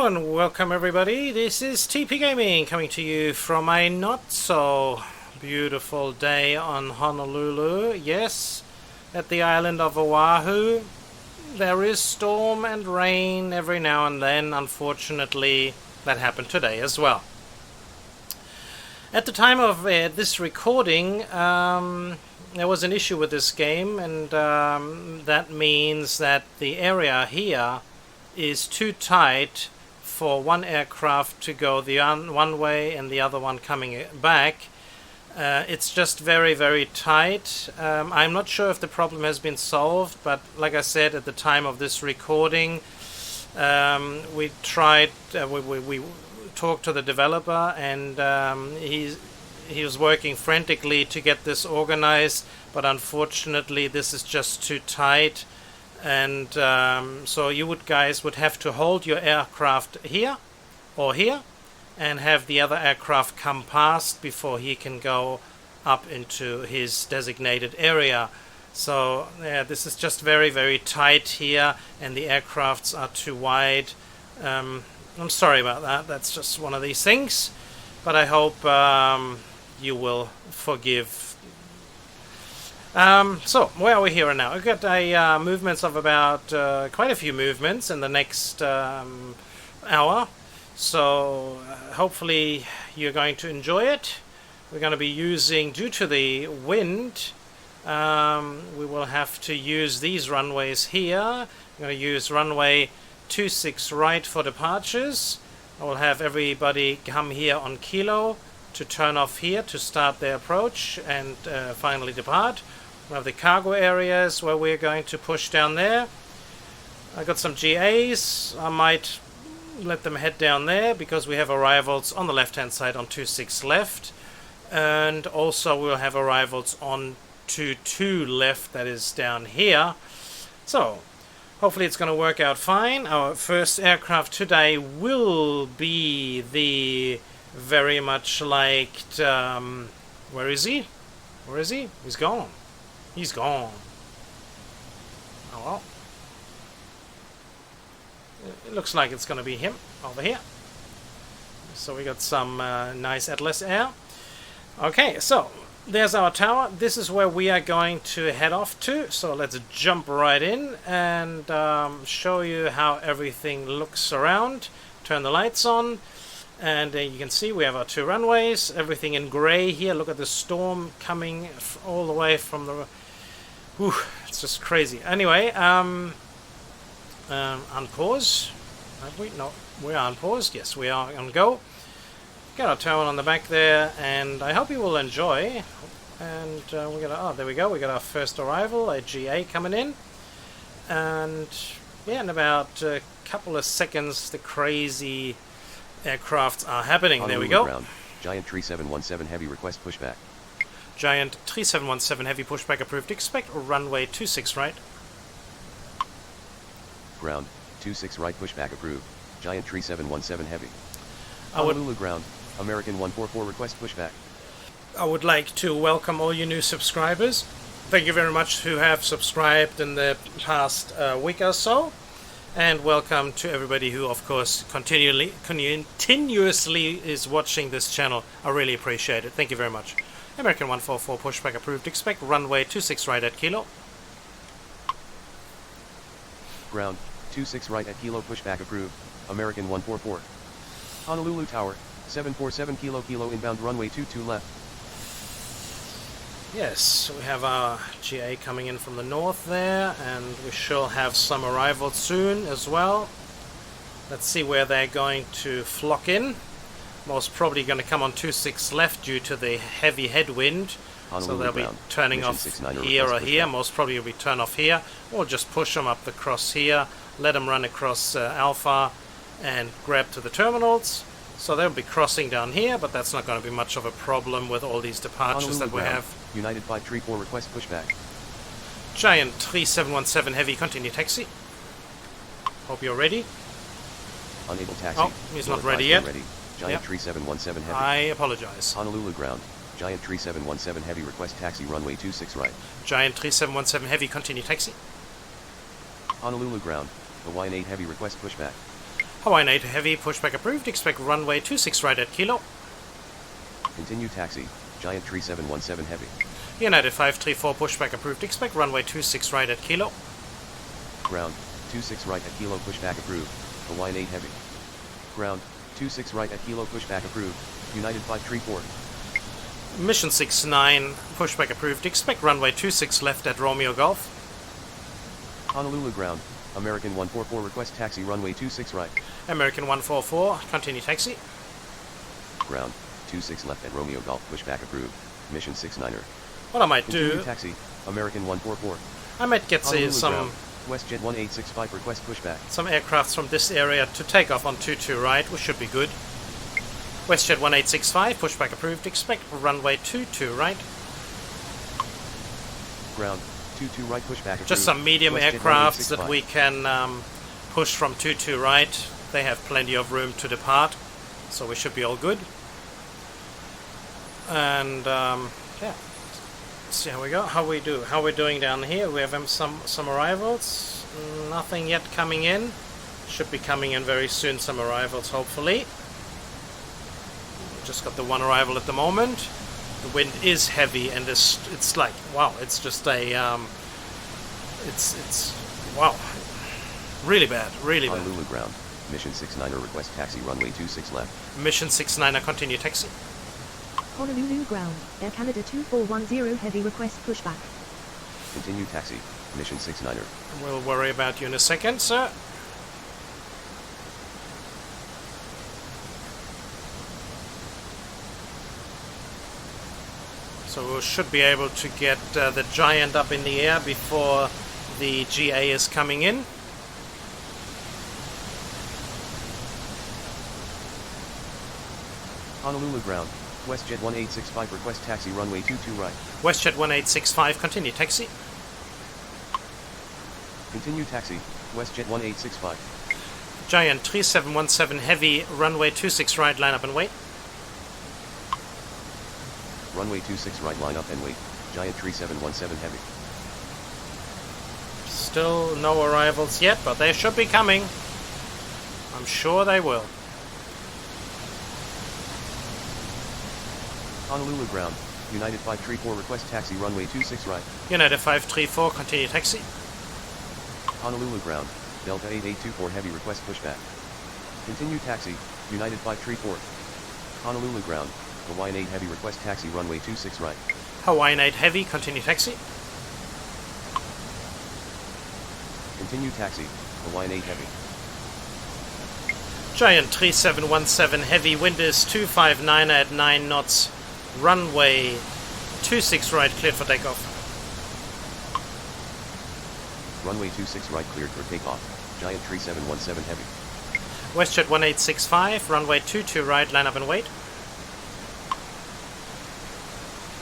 Hello and welcome everybody, this is TP Gaming coming to you from a not so beautiful day on Honolulu. Yes, at the island of Oahu there is storm and rain every now and then. Unfortunately, that happened today as well. At the time of this recording, there was an issue with this game, and that means that the area here is too tight for one aircraft to go the one way and the other one coming back. It's just very, very tight. I'm not sure if the problem has been solved, but like I said, at the time of this recording, we tried, we talked to the developer, and he was working frantically to get this organized, but unfortunately this is just too tight. And so you guys would have to hold your aircraft here or here and have the other aircraft come past before he can go up into his designated area. So yeah, this is just very, very tight here, and the aircrafts are too wide. I'm sorry about that. That's just one of these things, but I hope you will forgive. So where are we here now? We've got a movements of about quite a few movements in the next hour, so hopefully you're going to enjoy it. We're going to be using, due to the wind, we will have to use these runways here. We're going to use runway 26 right for departures. I will have everybody come here on Kilo to turn off here to start their approach and finally depart. We have the cargo areas where we're going to push down there. I got some GAs. I might let them head down there because we have arrivals on the left hand side on 26 left, and also we'll have arrivals on 22 left, that is down here. So hopefully it's going to work out fine. Our first aircraft today will be the very much liked, where is he? Where is he? He's gone. He's gone. Oh well. It looks like it's going to be him over here. So we got some nice Atlas air. Okay, so there's our tower. This is where we are going to head off to. So let's jump right in and show you how everything looks around. Turn the lights on. And you can see we have our two runways, everything in grey here. Look at the storm coming all the way from the... Whew, it's just crazy. Anyway, unpause. Have we? No, we are unpaused. Yes, we are on go. Got our terminal on the back there, and I hope you will enjoy. And we got oh, there we go. We got our first arrival, a GA coming in, and yeah, in about a couple of seconds, the crazy aircrafts are happening. There we go. Ground. Giant 3717 heavy request pushback. Giant 3717 heavy pushback approved. Expect runway 26 right. Ground 26 right pushback approved. Giant 3717 heavy. Honolulu ground. American 144 request pushback. I would like to welcome all you new subscribers. Thank you very much who have subscribed in the past week or so. And welcome to everybody who, of course, continuously is watching this channel. I really appreciate it. Thank you very much. American 144 pushback approved. Expect runway 26 right at Kilo. Ground 26 right at Kilo pushback approved. American 144. Honolulu Tower 747 Kilo inbound runway 22 left. Yes, we have our GA coming in from the north there, and we shall have some arrivals soon as well. Let's see where they're going to flock in. Most probably going to come on 26 left due to the heavy headwind. So they'll be turning off here or here. Most probably will be turn off here, or just push them up across here, let them run across Alpha and grab to the terminals. So they'll be crossing down here, but that's not going to be much of a problem with all these departures that we have. United 534 request pushback. Giant 3717 heavy, continue taxi. Hope you're ready. Unable taxi. Oh, he's not ready yet. Ready. Giant 3717 heavy. I apologize. Honolulu ground. Giant 3717 heavy request taxi runway 26 right. Giant 3717 heavy, continue taxi. Honolulu ground. Hawaiian 8 heavy request pushback. Hawaiian 8 Heavy, pushback approved. Expect runway 26 right at Kilo. Continue taxi, Giant Tree 717 Heavy. United 534, pushback approved. Expect runway 26 right at Kilo. Ground, 26 right at Kilo, pushback approved. Hawaiian 8 Heavy. Ground, 26 right at Kilo, pushback approved. United 534. Mission 69, pushback approved. Expect runway 26 left at Romeo Golf. Honolulu ground, American 144, request taxi runway 26 right. American 144, continue taxi. Ground, 26 left at Romeo Golf, pushback approved. Mission 69er. What I might Continue do, taxi, American 144. I might get some ground, WestJet 1865, request pushback. some aircrafts from this area to take off on 22 right, which should be good. WestJet 1865, pushback approved. Expect runway 22 right. Ground, 22 right, pushback approved. Just some medium WestJet aircrafts 1865. that we can push from 22 right. They have plenty of room to depart, so we should be all good. And yeah, see how we go. How we do? How we're doing down here? We have some arrivals. Nothing yet coming in. Should be coming in very soon. Some arrivals, hopefully. Just got the one arrival at the moment. The wind is heavy, and it's like, wow, it's just a it's wow, really bad, really bad. Honolulu ground, mission 69er, request taxi runway 26 left. Mission 69er, continue taxi. Honolulu ground, Air Canada 2410 Heavy, request pushback. Continue taxi, mission 69er. We'll worry about you in a second, sir. So we should be able to get the Giant up in the air before the GA is coming in. Honolulu ground, WestJet 1865, request taxi runway 22 right. WestJet 1865, continue taxi. Continue taxi, WestJet 1865. Giant 3717 Heavy, runway 26 right, line up and wait. Runway 26 right, line up and wait. Giant Tree 717 Heavy. Still no arrivals yet, but they should be coming. I'm sure they will. Honolulu ground, United 534, request taxi runway 26 right. United 534, continue taxi. Honolulu ground, Delta 8824 Heavy, request pushback. Continue taxi, United 534. Honolulu ground, Hawaiian 8 Heavy, request taxi runway 26 right. Hawaiian 8 Heavy, continue taxi. Continue taxi, Hawaiian 8 Heavy. Giant 3717 Heavy, wind is 259 at 9 knots. Runway 26 right, cleared for takeoff. Runway 26 right, cleared for takeoff. Giant Tree 717 Heavy. WestJet 1865, runway 22 right, line up and wait.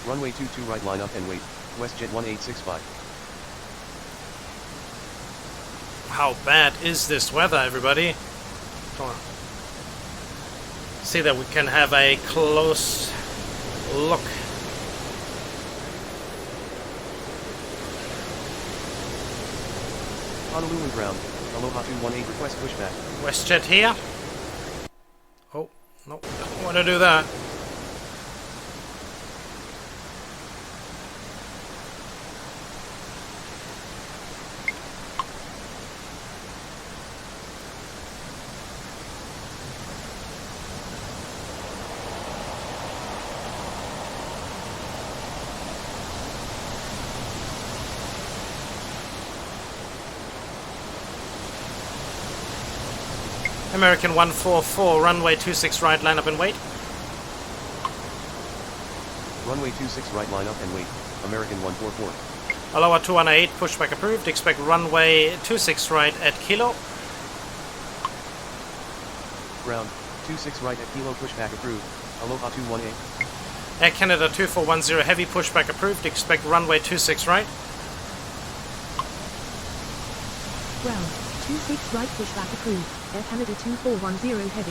Runway 22 right, line up and wait. WestJet 1865. How bad is this weather, everybody? Come on. See that we can have a close look. Honolulu ground, Aloha 218, request pushback. WestJet here. Oh, no, don't want to do that. American 144, runway 26 right, line up and wait. Runway 26 right, line up and wait. American 144. Aloha 218, pushback approved. Expect runway 26 right at Kilo. Ground, 26 right at Kilo, pushback approved. Aloha 218. Air Canada 2410, heavy, pushback approved. Expect runway 26 right. Ground, 26 right, pushback approved. Air Canada 2410 Heavy.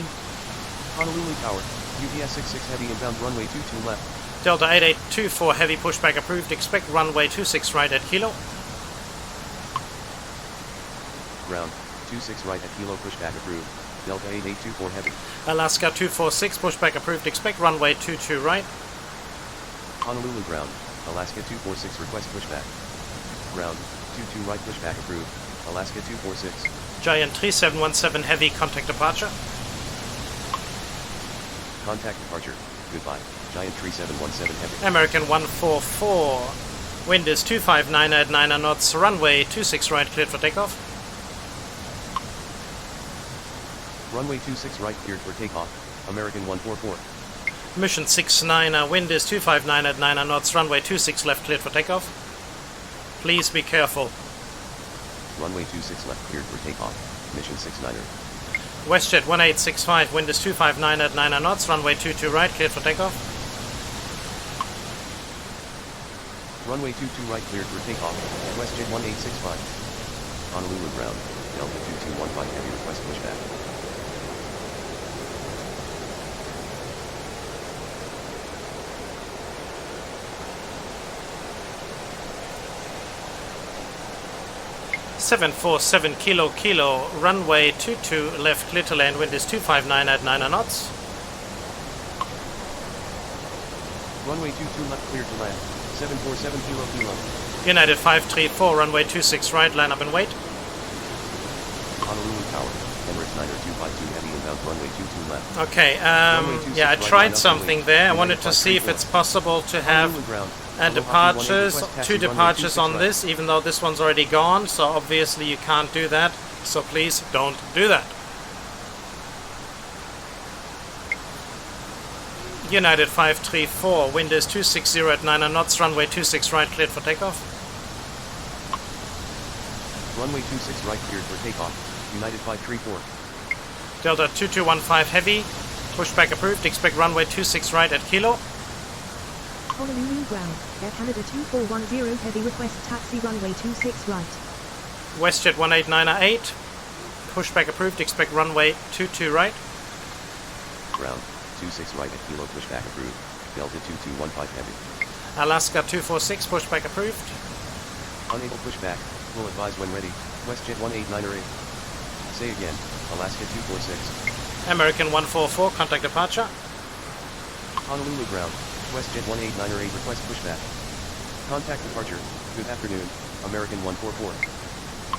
Honolulu Tower, UPS 66 Heavy, inbound runway 22 left. Delta 8824, heavy, pushback approved. Expect runway 26 right at Kilo. Ground, 26 right at Kilo, pushback approved. Delta 8824 Heavy. Alaska 246, pushback approved. Expect runway 22 right. Honolulu ground, Alaska 246 request pushback. Ground, 22 right pushback approved. Alaska 246. Giant 3717 heavy, contact departure. Contact departure. Goodbye. Giant 3717 heavy. American 144. Wind is 259 at 9 knots. Runway 26 right, cleared for takeoff. Runway 26 right cleared for takeoff. American 144. Mission 69. Wind is 259 at 9 knots. Runway 26 left, cleared for takeoff. Please be careful. Runway 26 left cleared for takeoff. Mission 69er. WestJet 1865. Wind is 259 at 9 knots. Runway 22 right, cleared for takeoff. Runway 22 right cleared for takeoff. WestJet 1865. Honolulu ground. Delta 2215 heavy request pushback. Seven 47 kilo, runway 22 left, clear to land. Wind is 259 at 9 knots. Runway 22 left cleared to land. 747 kilo. United 534, runway 26 right, line up and wait. Honolulu Tower, Emirates 9252 heavy inbound runway 22 left. Okay, yeah, I tried something there. I wanted to see if it's possible to have two departures on this, even though this one's already gone, so obviously you can't do that, so please don't do that. United 534, wind is 260 at 9 knots, runway 26 right, cleared for takeoff. Runway 26 right cleared for takeoff. United 534. Delta 2215 heavy, pushback approved, expect runway 26 right at kilo. Honolulu ground, Air Canada 2410 heavy request taxi runway 26 right. WestJet 18908, pushback approved, expect runway 22 right. Ground, 26 right at kilo, pushback approved. Delta 2215 heavy. Alaska 246, pushback approved. Unable pushback, will advise when ready. WestJet 18908. Say again, Alaska 246. American 144, contact departure. Honolulu ground, WestJet 18908 request pushback. Contact departure, good afternoon, American 144.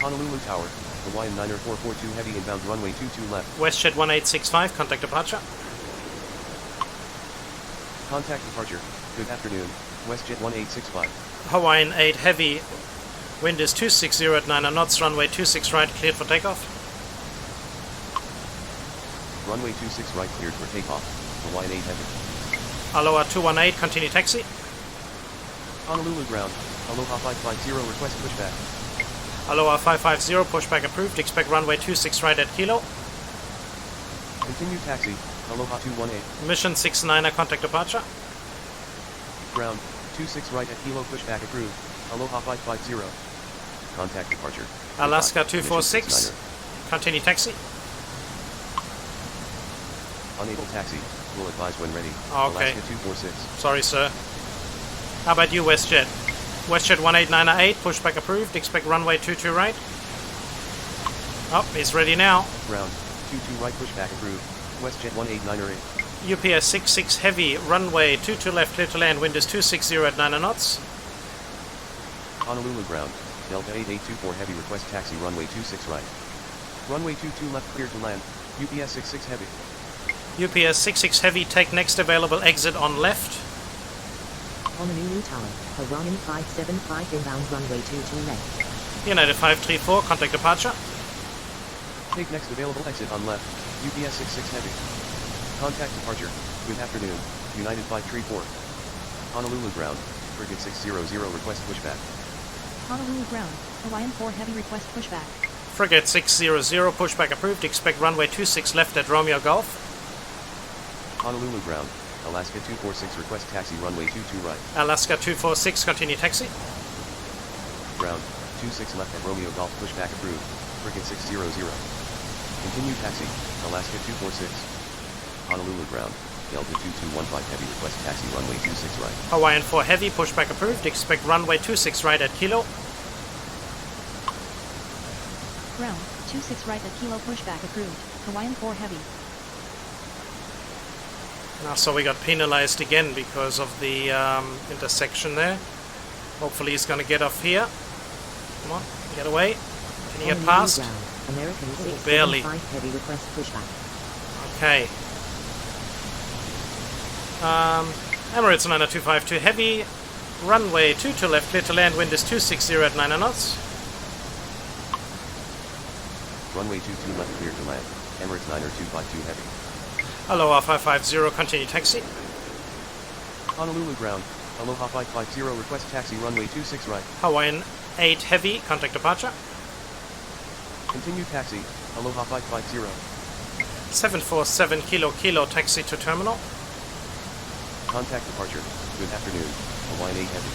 Honolulu Tower, Hawaiian 90442 heavy inbound runway 22 left. WestJet 1865, contact departure. Contact departure, good afternoon, WestJet 1865. Hawaiian 8 heavy, wind is 260 at 9 knots, runway 26 right, cleared for takeoff. Runway 26 right cleared for takeoff, Hawaiian 8 heavy. Aloha 218, continue taxi. Honolulu ground, Aloha 550 request pushback. Aloha 550, pushback approved, expect runway 26 right at kilo. Continue taxi, Aloha 218. Mission 69, contact departure. Ground, 26 right at kilo, pushback approved, Aloha 550. Contact departure. Alaska Goodbye. 246, continue taxi. Unable taxi, will advise when ready. Okay. Alaska 246. Sorry, sir. How about you, WestJet? WestJet 18908, pushback approved, expect runway 22 right. Oh, he's ready now. Ground, 22 right pushback approved, WestJet 18908. UPS 66 heavy, runway 22 left, clear to land, wind is 260 at 9 knots. Honolulu ground, Delta 8824 heavy request taxi runway 26 right. Runway 22 left cleared to land, UPS 66 heavy. UPS 66 heavy, take next available exit on left. Honolulu Tower, Hawaiian 575 inbound runway 22 left. United 534, contact departure. Take next available exit on left, UPS 66 heavy. Contact departure, good afternoon, United 534. Honolulu ground, Frigate 600 request pushback. Honolulu ground, Hawaiian 4 heavy request pushback. Frigate 600, pushback approved, expect runway 26 left at Romeo Golf. Honolulu ground, Alaska 246 request taxi runway 22 right. Alaska 246, continue taxi. Ground, 26 left at Romeo Golf pushback approved, Frigate 600. Continue taxi, Alaska 246. Honolulu ground, Delta 2215 heavy request taxi runway 26 right. Hawaiian 4 heavy, pushback approved, expect runway 26 right at kilo. Ground, 26 right at kilo, pushback approved. Hawaiian 4 heavy. Now, so we got penalized again because of the intersection there. Hopefully he's going to get off here. Come on, get away. Can you get past? American Oh, barely. 675 heavy request pushback. Okay. Emirates 9252 heavy. Runway 22 left, clear to land. Wind is 260 at 9 knots. Runway 22 left, clear to land. Emirates 9252 heavy. Aloha 550, continue taxi. Honolulu ground. Aloha 550, request taxi runway 26 right. Hawaiian 8 heavy, contact departure. Continue taxi. Aloha 550. 747 kilo taxi to terminal. Contact departure. Good afternoon. Hawaiian 8 heavy.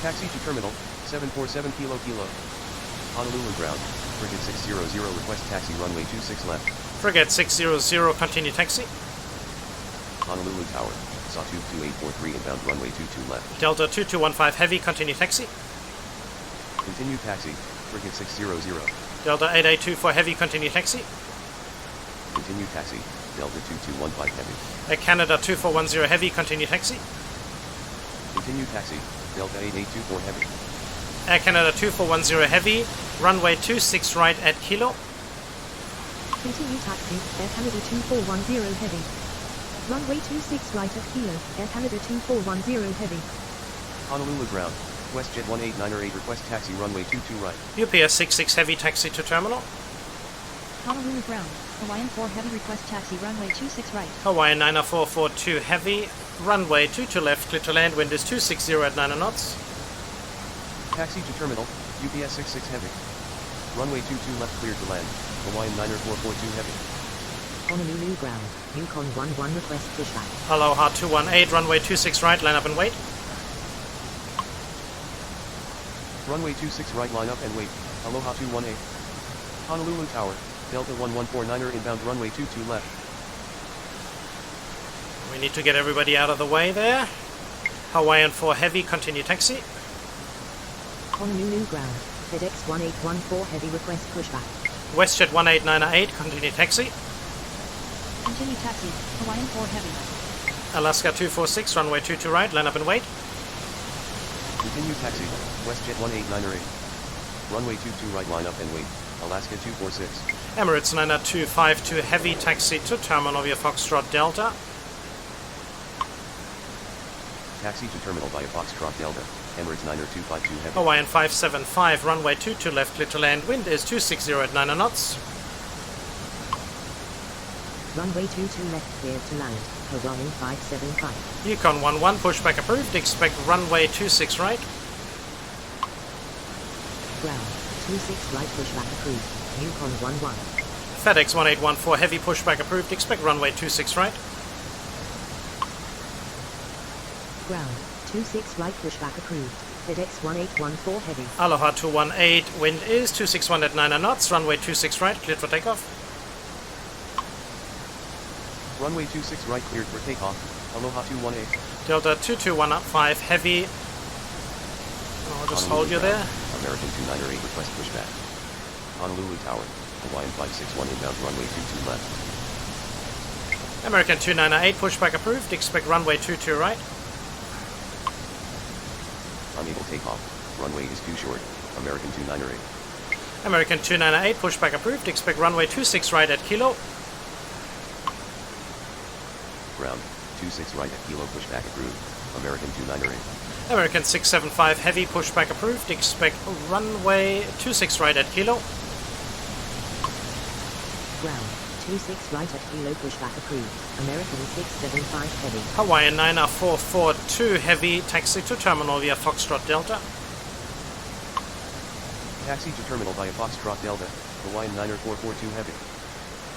Taxi to terminal. 747 kilo. Honolulu ground. Frigate 600, request taxi runway 26 left. Frigate 600, continue taxi. Honolulu tower. Sawtooth 2843 inbound runway 22 left. Delta 2215 heavy, continue taxi. Continue taxi. Frigate 600. Delta 8824 heavy, continue taxi. Continue taxi. Delta 2215 heavy. Air Canada 2410 heavy, continue taxi. Continue taxi. Delta 8824 heavy. Air Canada 2410 heavy, runway 26 right at kilo. Continue taxi, Air Canada 2410 heavy. Runway 26 right at kilo, Air Canada 2410 heavy. Honolulu ground. WestJet 18908 request taxi runway 22 right. UPS 66 heavy, taxi to terminal. Honolulu ground, Hawaiian 4 heavy request taxi runway 26 right. Hawaiian 90442 heavy, runway 22 left, clear to land, wind is 260 at 9 knots. Taxi to terminal. UPS 66 heavy. Runway 22 left, clear to land. Hawaiian 90442 heavy. Honolulu ground, Yukon 11 request pushback. Aloha 218, runway 26 right, line up and wait. Runway 26 right, line up and wait. Aloha 218. Honolulu tower. Delta 1149er inbound runway 22 left. We need to get everybody out of the way there. Hawaiian 4 heavy, continue taxi. Honolulu ground, FedEx 1814 heavy request pushback. WestJet 18908, continue taxi. Continue taxi, Hawaiian 4 heavy. Alaska 246, runway 22 right, line up and wait. Continue taxi. WestJet 18908. Runway 22 right, line up and wait. Alaska 246. Emirates 90252 heavy, taxi to terminal via Foxtrot Delta. Taxi to terminal via Foxtrot Delta. Emirates 90252 heavy. Hawaiian 575, runway 22 left, clear to land, wind is 260 at 9 knots. Runway 22 left, clear to land. Hawaiian 575. Yukon 11, pushback approved, expect runway 26 right. Ground, 26 right pushback approved. Yukon 11. FedEx 1814 heavy, pushback approved, expect runway 26 right. Ground, 26 right pushback approved. FedEx 1814 heavy. Aloha 218, wind is 261 at 9 knots, runway 26 right, cleared for takeoff. Runway 26 right, cleared for takeoff. Aloha 218. Delta 2215 heavy. I'll just hold you there. American 298 request pushback. Honolulu tower. Hawaiian 561 inbound runway 22 left. American 298, pushback approved, expect runway 22 right. Unable takeoff. Runway is too short. American 298. American 298, pushback approved, expect runway 26 right at kilo. Ground. 26 right at kilo pushback approved. American 298. American 675 heavy, pushback approved, expect runway 26 right at kilo. Ground, 26 right at kilo pushback approved. American 675 heavy. Hawaiian 90442 heavy, taxi to terminal via Foxtrot Delta. Taxi to terminal via Foxtrot Delta. Hawaiian 90442 heavy.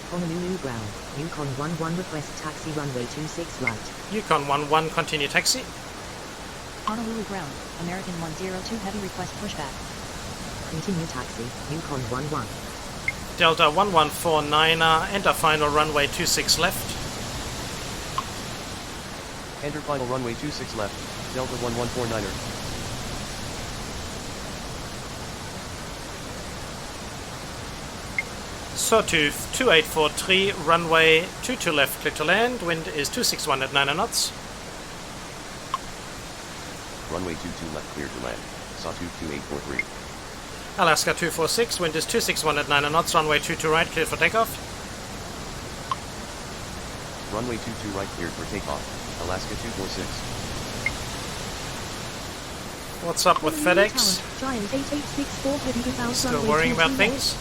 Honolulu ground, Yukon 11 request taxi runway 26 right. Yukon 11, continue taxi. Honolulu ground, American 102 heavy request pushback. Continue taxi, Yukon 11. Delta 1149er, enter final runway 26 left. Enter final runway 26 left. Delta 1149er. Sawtooth 2843, runway 22 left, clear to land. Wind is 261 at 9 knots. Runway 22 left, clear to land. Sawtooth 2843. Alaska 246, wind is 261 at 9 knots. Runway 22 right, clear for takeoff. Runway 22 right, cleared for takeoff. Alaska 246. What's up with FedEx? Giant 8864 heavy inbound Still runway worrying about 22 things?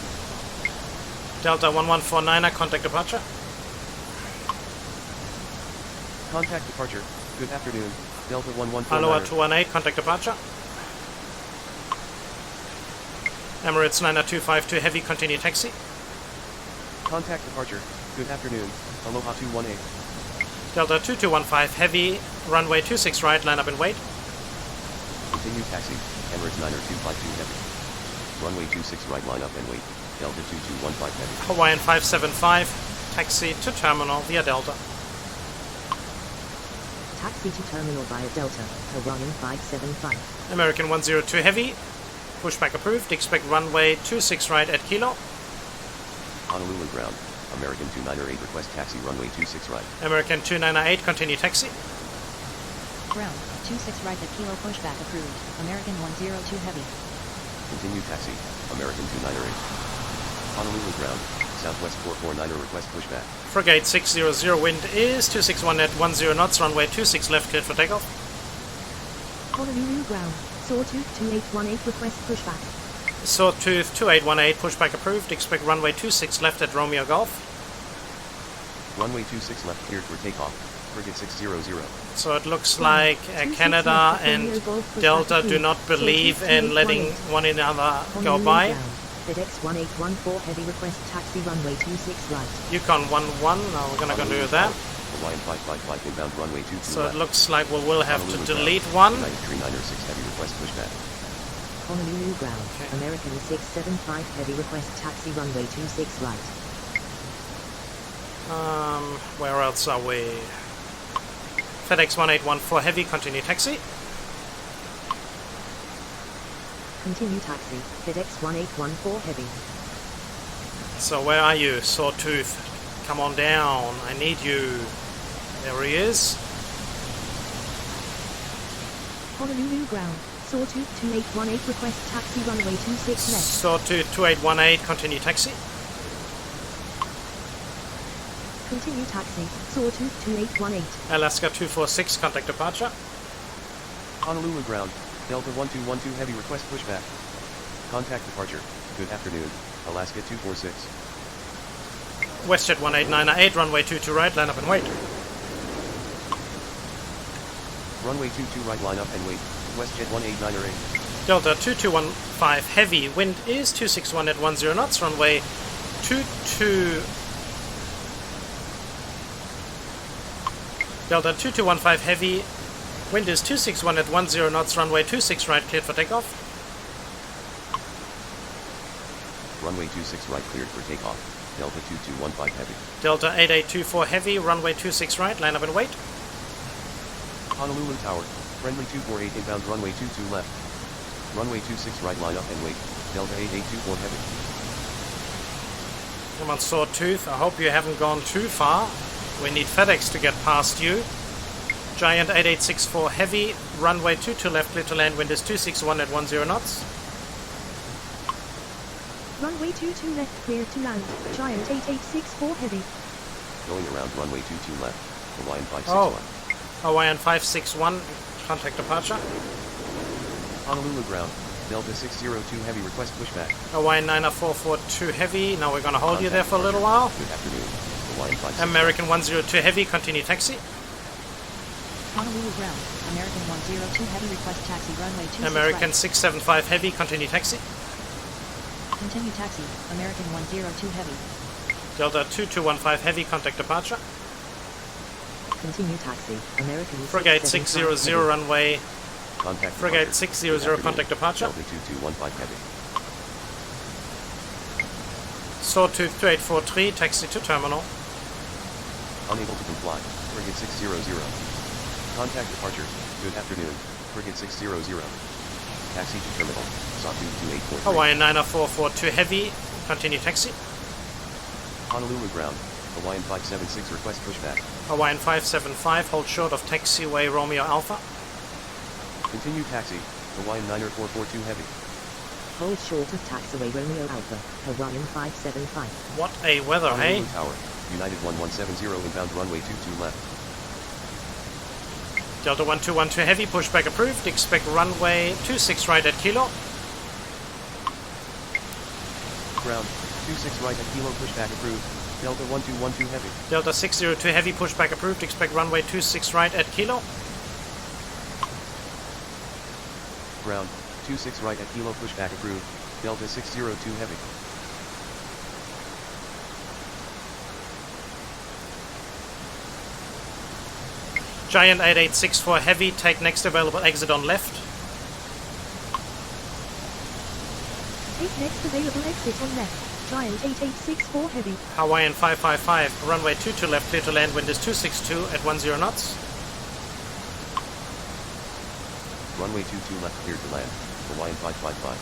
Delta 1149er, contact departure. Contact departure. Good afternoon. Delta 1149. Aloha 218, contact departure. Emirates 90252 heavy, continue taxi. Contact departure. Good afternoon. Aloha 218. Delta 2215 heavy, runway 26 right, line up and wait. Continue taxi. Emirates 90252 heavy. Runway 26 right, line up and wait. Delta 2215 heavy. Hawaiian 575, taxi to terminal via Delta. Taxi to terminal via Delta, Hawaiian 575. American 102 heavy, pushback approved. Expect runway 26 right at Kilo. Honolulu ground. American 298 request taxi runway 26 right. American 298, continue taxi. Ground, 26 right at Kilo pushback approved. American 102 heavy. Continue taxi. American 298. Honolulu ground. Southwest 449er request pushback. Frigate 600, wind is 261 at 10 knots, runway 26 left, cleared for takeoff. Honolulu ground. Sawtooth 2818 request pushback. Sawtooth 2818, pushback approved. Expect runway 26 left at Romeo Golf. Runway 26 left cleared for takeoff. Frigate 600. So it looks like Canada and Delta do not believe in letting one another go by. FedEx 1814 heavy request taxi runway 26 right. Yukon 11, now we're gonna go do that. Hawaiian 555 inbound runway 22 So left. it looks like we will have to Honolulu delete ground. one. 93906 heavy request pushback. Honolulu ground. Okay. American 675 heavy request taxi runway 26 right. Where else are we? FedEx 1814 heavy, continue taxi. Continue taxi. FedEx 1814 heavy. So where are you, Sawtooth? Come on down, I need you. There he is. Honolulu ground. Sawtooth 2818 request taxi runway 26 left. Sawtooth 2818, continue taxi. Continue taxi. Sawtooth 2818. Alaska 246, contact departure. Honolulu ground. Delta 1212 heavy request pushback. Contact departure. Good afternoon. Alaska 246. WestJet 18908, runway 22 right, line up and wait. Runway 22 right, line up and wait. WestJet 18908. Delta 2215 heavy, wind is 261 at 10 knots, runway 22. Delta 2215 heavy, wind is 261 at 10 knots, runway 26 right, cleared for takeoff. Runway 26 right, cleared for takeoff. Delta 2215 heavy. Delta 8824 heavy, runway 26 right, line up and wait. Honolulu Tower. Friendly 248 inbound runway 22 left. Runway 26 right, line up and wait. Delta 8824 heavy. Come on, Sawtooth, I hope you haven't gone too far. We need FedEx to get past you. Giant 8864 heavy, runway 22 left, clear to land, wind is 261 at 10 knots. Runway 22 left clear to land. Giant 8864 heavy. Going around runway 22 left. Hawaiian 561. Oh, Hawaiian 561, contact departure. Honolulu ground. Delta 602 heavy request pushback. Hawaiian 9442 heavy, now we're gonna hold you there for a little while. Good afternoon. Hawaiian 561. American 102 heavy, continue taxi. Honolulu ground. American 102 heavy request taxi runway 26 American right. 675 heavy, continue taxi. Continue taxi. American 102 heavy. Delta 2215 heavy, contact departure. Continue taxi. American Frigate 675 600 heavy. runway. Contact Frigate departure. 600 Good contact departure. Delta 2215 heavy. Sawtooth 2843, taxi to terminal. Unable to comply. Frigate 600. Contact departure. Good afternoon. Frigate 600. Taxi to terminal. Sawtooth 2843. Hawaiian 9442 heavy, continue taxi. Honolulu ground, Hawaiian 576 request pushback. Hawaiian 575, hold short of taxiway Romeo Alpha. Continue taxi, Hawaiian 9er 442 heavy. Hold short of taxiway Romeo Alpha, Hawaiian 575. What a weather, hey? Honolulu Tower, United 1170 inbound runway 22 left. Delta 1212 heavy, pushback approved. Expect runway 26 right at Kilo. Ground, 26 right at Kilo pushback approved. Delta 1212 heavy. Delta 602 heavy, pushback approved. Expect runway 26 right at Kilo. Ground, 26 right at Kilo pushback approved. Delta 602 heavy. Giant 8864 heavy, take next available exit on left. Take next available exit on left. Giant 8864 heavy. Hawaiian 555, runway 22 left, clear to land, wind is 262 at 10 knots. Runway 22 left clear to land, Hawaiian 555.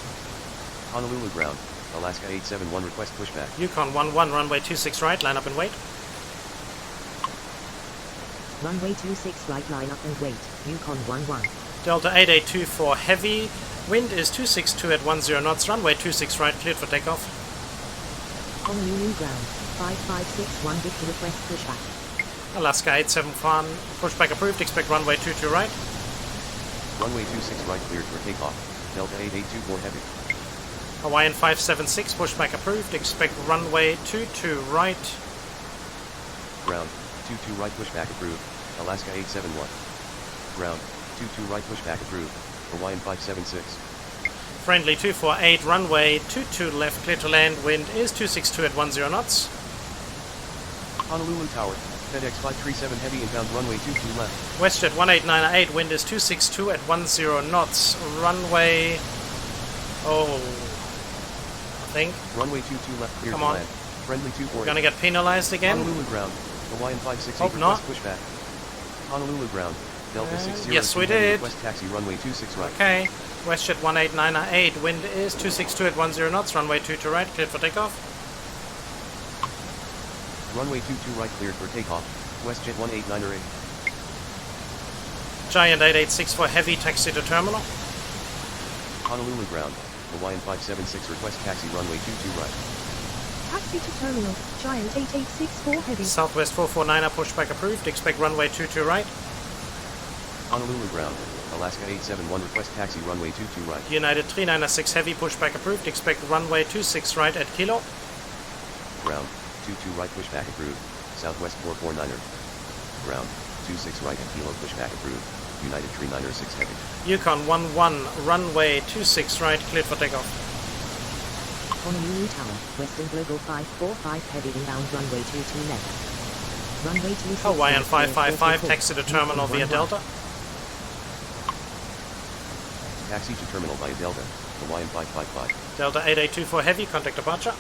Honolulu ground, Alaska 871 request pushback. Yukon 11, runway 26 right, line up and wait. Runway 26 right, line up and wait. Yukon 11. Delta 8824 heavy, wind is 262 at 10 knots, runway 26 right, cleared for takeoff. Honolulu ground, 5561 Victor request pushback. Alaska 871, pushback approved, expect runway 22 right. Runway 26 right cleared for takeoff. Delta 8824 heavy. Hawaiian 576, pushback approved, expect runway 22 right. Ground, 22 right pushback approved. Alaska 871. Ground, 22 right pushback approved. Hawaiian 576. Friendly 248, runway 22 left, clear to land, wind is 262 at 10 knots. Honolulu Tower, FedEx 537 heavy inbound runway 22 left. WestJet 1898, wind is 262 at 10 knots, runway... oh... I think. Runway 22 left clear Come to on. land. Friendly 248. Gonna get penalized again? Honolulu ground, Hawaiian 568 Hope request not. pushback. Honolulu ground, Delta 602 yes, we heavy did. request taxi runway 26 right. Okay, WestJet 1898, wind is 262 at 10 knots, runway 22 right, cleared for takeoff. Runway 22 right cleared for takeoff. WestJet 1898. Giant 8864 heavy, taxi to terminal. Honolulu ground, Hawaiian 576 request taxi runway 22 right. Taxi to terminal. Giant 8864 heavy. Southwest 449er, pushback approved, expect runway 22 right. Honolulu ground, Alaska 871 request taxi runway 22 right. United 396 heavy, pushback approved, expect runway 26 right at Kilo. Ground, 22 right pushback approved. Southwest 449er. Ground, 26 right at Kilo pushback approved. United 396 heavy. Yukon 11, runway 26 right, cleared for takeoff. Honolulu Tower, Western Global 545 heavy inbound runway 22 left. Runway 26 Hawaiian right, clear 555, 44. taxi to terminal via Yukon 11. Delta. Taxi to terminal via Delta, Hawaiian 555. Delta 8824 heavy, contact departure.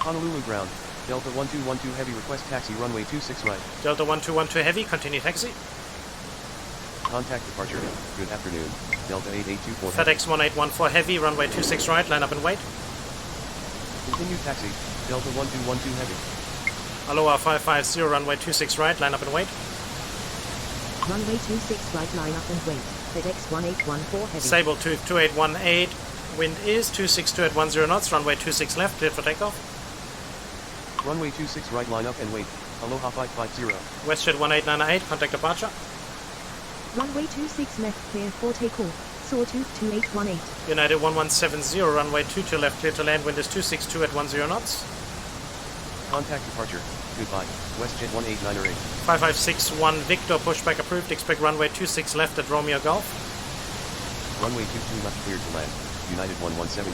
Honolulu ground, Delta 1212 heavy request taxi runway 26 right. Delta 1212 heavy, continue taxi. Contact departure. Good afternoon. Delta 8824 heavy. FedEx 1814 heavy, runway 26 right, line up and wait. Continue taxi. Delta 1212 heavy. Aloha 550, runway 26 right, line up and wait. Runway 26 right, line up and wait. FedEx 1814 heavy. Sable 2818, wind is 262 at 10 knots, runway 26 left, cleared for takeoff. Runway 26 right, line up and wait. Aloha 550. WestJet 1898, contact departure. Runway 26 left, clear for takeoff. Sawtooth 2818. United 1170, runway 22 left, clear to land, wind is 262 at 10 knots. Contact departure. Goodbye. WestJet 1898. 5561 Victor, pushback approved, expect runway 26 left at Romeo Golf. Runway 22 left cleared to land. United 1170.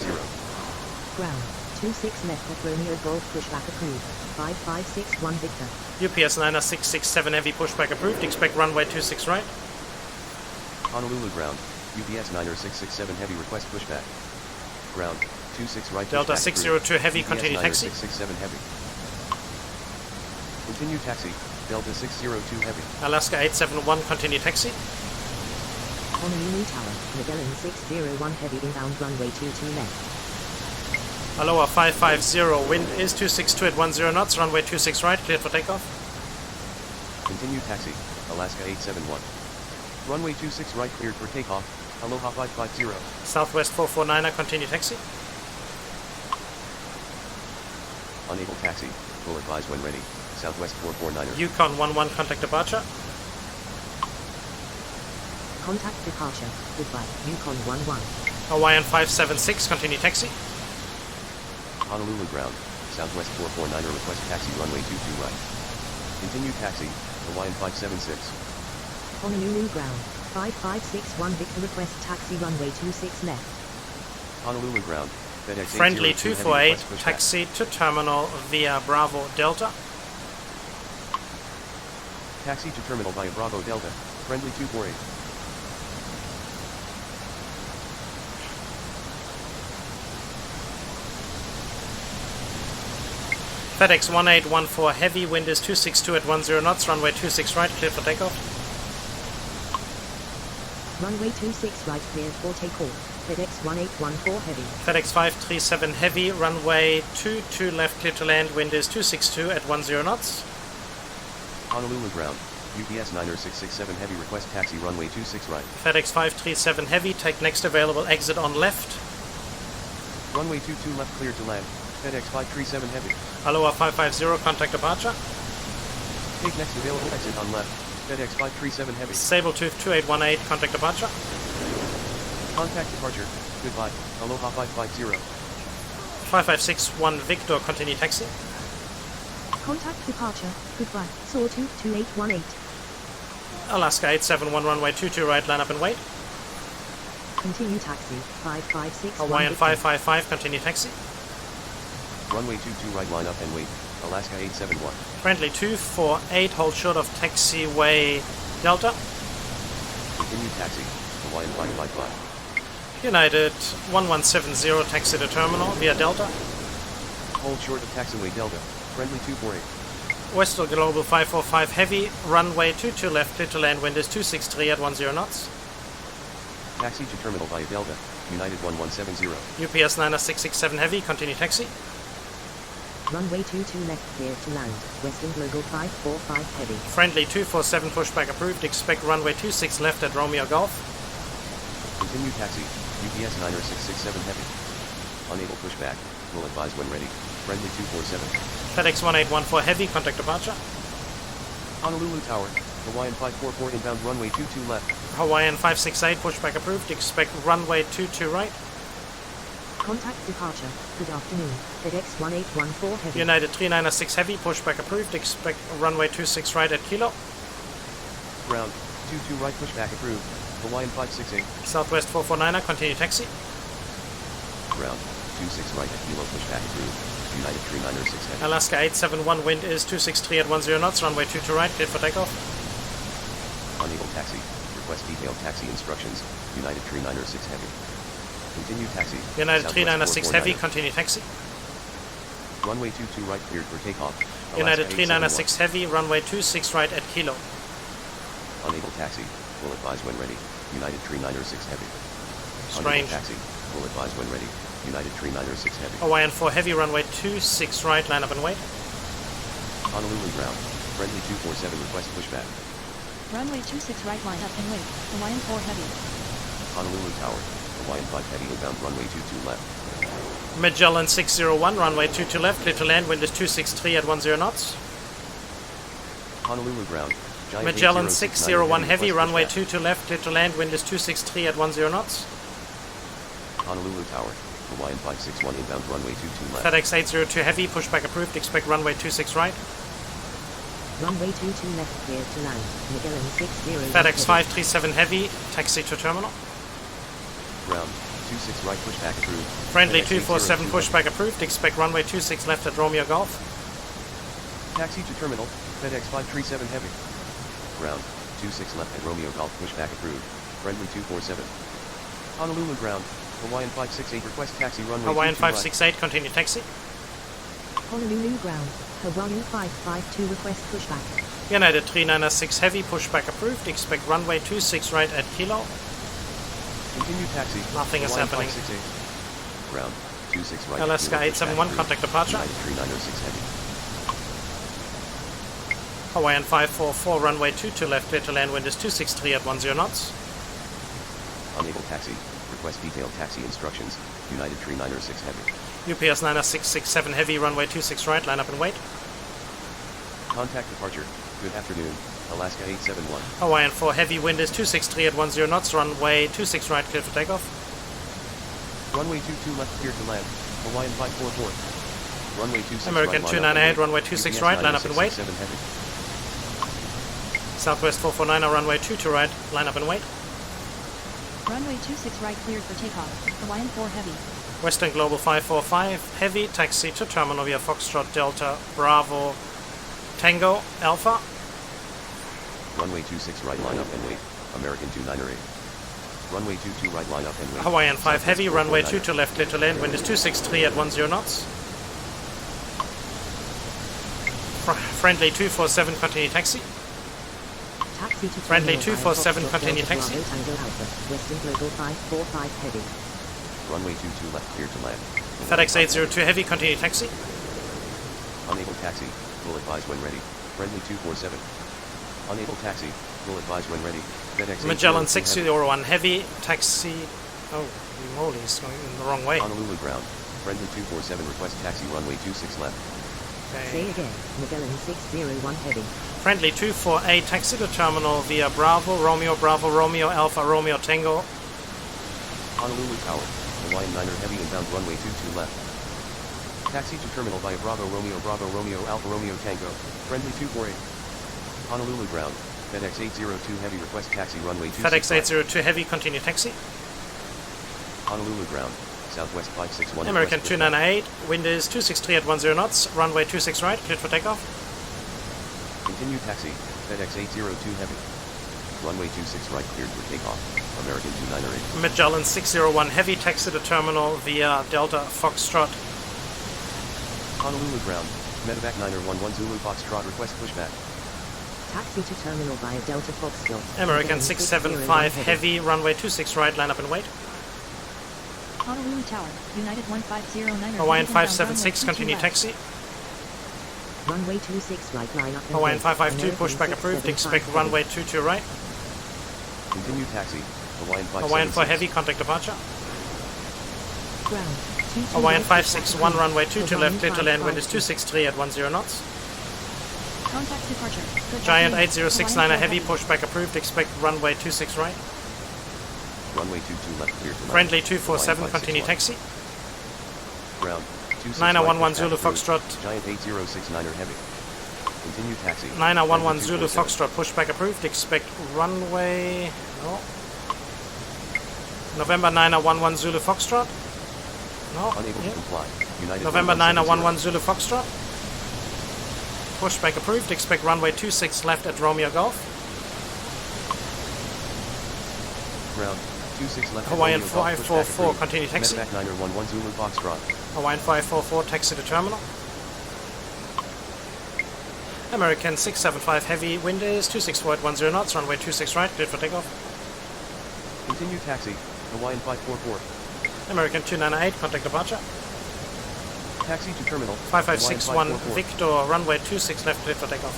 Ground, 26 left at Romeo Golf pushback approved. 5561 Victor. UPS 90667 heavy, pushback approved, expect runway 26 right. Honolulu ground. UPS 90667 heavy request pushback. Ground. 26 right Delta pushback 602 approved. heavy, UPS continue taxi. 90667 heavy. Continue taxi. Delta 602 heavy. Alaska 871, continue taxi. Honolulu Tower, Magellan 601 heavy inbound runway 22 left. Aloha 550, wind is 262 at 10 knots, runway 26 right, cleared for takeoff. Continue taxi, Alaska 871. Runway 26 right cleared for takeoff, Aloha 550. Southwest 449er, continue taxi. Unable taxi, will advise when ready, Southwest 449er. Yukon 11, contact departure. Contact departure. Goodbye. Yukon 11. Hawaiian 576, continue taxi. Honolulu ground, Southwest 449er request taxi runway 22 right. Continue taxi, Hawaiian 576. Honolulu ground. 5561 Victor request taxi runway 26 left. Honolulu ground, FedEx Friendly 802 heavy 248, request pushback. taxi to terminal via Bravo Delta. Taxi to terminal via Bravo Delta, friendly 248. FedEx 1814 heavy, wind is 262 at 10 knots, runway 26 right, cleared for takeoff. Runway 26 right cleared for takeoff. FedEx 1814 heavy. FedEx 537 heavy, runway 22 left, clear to land, wind is 262 at 10 knots. Honolulu ground, UPS 90667 heavy request taxi runway 26 right. FedEx 537 heavy, take next available exit on left. Runway 22 left clear to land, FedEx 537 heavy. Aloha 550, contact departure. Take next available exit on left, FedEx 537 heavy. Sabletooth 2818, contact departure. Contact departure, goodbye, Aloha 550. 5561 Victor, continue taxi. Contact departure. Goodbye. Sawtooth 2818. Alaska 871, runway 22 right, line up and wait. Continue taxi. 5561 Hawaiian Victor. 555, continue taxi. Runway 22 right line up and wait, Alaska 871. Friendly 248, hold short of taxiway Delta. Continue taxi, Hawaiian 555. United 1170, taxi to terminal via Delta. Hold short of taxiway Delta, friendly 248. Western Global 545 heavy, runway 22 left, clear to land, wind is 263 at 10 knots. Taxi to terminal via Delta, United 1170. UPS 90667 heavy, continue taxi. Runway 22 left clear to land. Western Global 545 heavy. Friendly 247, pushback approved, expect runway 26 left at Romeo Golf. Continue taxi, UPS 90667 heavy. Unable pushback, will advise when ready, friendly 247. FedEx 1814 heavy, contact departure. Honolulu Tower, Hawaiian 544 inbound runway 22 left. Hawaiian 568, pushback approved, expect runway 22 right. Contact departure. Good afternoon. FedEx 1814 heavy. United 396 heavy, pushback approved, expect runway 26 right at Kilo. Ground, 22 right pushback approved, Hawaiian 568. Southwest 449er, continue taxi. Ground, 26 right at Kilo pushback approved, United 396 heavy. Alaska 871, wind is 263 at 10 knots, runway 22 right, cleared for takeoff. Unable taxi, request detailed taxi instructions, United 396 heavy. Continue taxi. United Southwest 396 heavy, 449er. continue taxi. Runway 22 right cleared for takeoff. Alaska United 396 871. heavy, runway 26 right at Kilo. Unable taxi, will advise when ready, United 396 heavy. Strange. Unable taxi, will advise when ready, United 396 heavy. Hawaiian 4 heavy, runway 26 right, line up and wait. Honolulu ground, friendly 247 request pushback. Runway 26 right, line up and wait. Hawaiian 4 heavy. Honolulu Tower, Hawaiian 5 heavy inbound runway 22 left. Magellan 601, runway 22 left, clear to land, wind is 263 at 10 knots. Honolulu ground, Giant Magellan 8069 601 heavy, request runway pushback. 22 left, clear to land, wind is 263 at 10 knots. Honolulu Tower, Hawaiian 561 inbound runway 22 left. FedEx 802 heavy, pushback approved, expect runway 26 right. Runway 22 left clear to land. Magellan 601 FedEx heavy. 537 heavy, taxi to terminal. Ground, 26 right pushback approved. Friendly FedEx 247 802 pushback approved, expect runway 26 left at Romeo Golf. Taxi to terminal, FedEx 537 heavy. Ground, 26 left at Romeo Golf pushback approved. Friendly 247. Honolulu ground, Hawaiian 568 request taxi runway Hawaiian 22 right. 568, continue taxi. Honolulu ground. Hawaiian 552 request pushback. United 396 heavy, pushback approved, expect runway 26 right at Kilo. Continue taxi. Nothing is Hawaiian happening. 568. Ground, 26 right. Alaska Kilo 871, pushback contact approved. departure. United 306 heavy. Hawaiian 544, runway 22 left, clear to land, wind is 263 at 10 knots. Unable taxi. Request detailed taxi instructions. United 306 heavy. UPS 90667 heavy, runway 26 right, line up and wait. Contact departure. Good afternoon. Alaska 871. Hawaiian 4 heavy, wind is 263 at 10 knots, runway 26 right, clear for takeoff. Runway 22 left clear to land. Hawaiian 544. Runway 26 American right, line up and 298, wait. runway 26 UPS right, line up and wait. 90667 heavy. Southwest 449, runway 22 right, line up and wait. Runway 26 right cleared for takeoff. Hawaiian 4 heavy. Western Global 545, heavy, taxi to terminal via Foxtrot Delta Bravo Tango Alpha. Runway 26 right, line up and wait. American 298. Runway 22 right, line up and wait. Hawaiian 5 heavy, Southwest runway 449. 22 left, clear to land, wind is 263 at 10 knots. Friendly 247, continue taxi. Taxi to Friendly terminal 247, via Foxtrot continue Delta taxi. Bravo Tango Alpha, Western Global 545 heavy. Runway 22 left clear to land. FedEx 802 heavy, continue taxi. Unable taxi. Will advise when ready. Friendly 247. Unable taxi. Will advise when ready. FedEx Magellan 802 heavy. 601 heavy, taxi. Oh, moly, it's going in the wrong way. Honolulu ground. Friendly 247 request taxi runway 26 left. Say Okay. again, Magellan 601 heavy. Friendly 248, taxi to terminal via Bravo Romeo Alpha Romeo Tango. Honolulu Tower. Hawaiian 9er heavy inbound runway 22 left. Taxi to terminal via Bravo Romeo Alpha Romeo Tango. Friendly 248. Honolulu ground. FedEx 802 heavy request taxi runway 26 FedEx left. 802 heavy, continue taxi. Honolulu ground. Southwest 561. American request pushback. 298, wind is 263 at 10 knots, runway 26 right, cleared for takeoff. Continue taxi. FedEx 802 heavy. Runway 26 right cleared for takeoff. American 298. Magellan 601 heavy, taxi to terminal via Delta Foxtrot. Honolulu ground. Medevac 9er11 Zulu Foxtrot request pushback. Taxi to terminal via Delta Foxtrot. American Magellan 675 601 heavy, runway 26 right, line up and wait. Honolulu Tower. United 1509. Hawaiian 576, continue taxi. Runway 26 right, line up and Hawaiian wait. 552, American pushback approved, 675 expect heavy. runway 22 right. Continue taxi. Hawaiian 576. Hawaiian 4 heavy, contact departure. Ground. 22 Hawaiian right, 561, pushback runway 22 Hawaiian left, clear to land, wind is 263 552. at 10 knots. Contact departure. Good Giant afternoon. 8069 Hawaiian 4 heavy, pushback approved, expect runway 26 right. Runway 22 left clear to land. Friendly 247, Hawaiian continue 561. taxi. Ground. 26 9011 right, Zulu pushback approved. Foxtrot. Giant 8069er heavy. Continue taxi. 9011 Zulu 27. Foxtrot, pushback approved, expect runway... No. November 9011 Zulu Foxtrot. No. Unable to Yeah. comply. United November 1170. 9011 Zulu Foxtrot. Pushback approved, expect runway 26 left at Romeo Golf. Ground. 26 left. at Hawaiian Romeo Golf, pushback 544, approved. continue taxi. Medevac 9er11 Zulu Foxtrot. Hawaiian 544, taxi to terminal. American 675 heavy, wind is 264 at 10 knots, runway 26 right, cleared for takeoff. Continue taxi. Hawaiian 544. American 298, contact departure. Taxi to terminal. 5561 Hawaiian 544. Victor, runway 26 left, cleared for takeoff.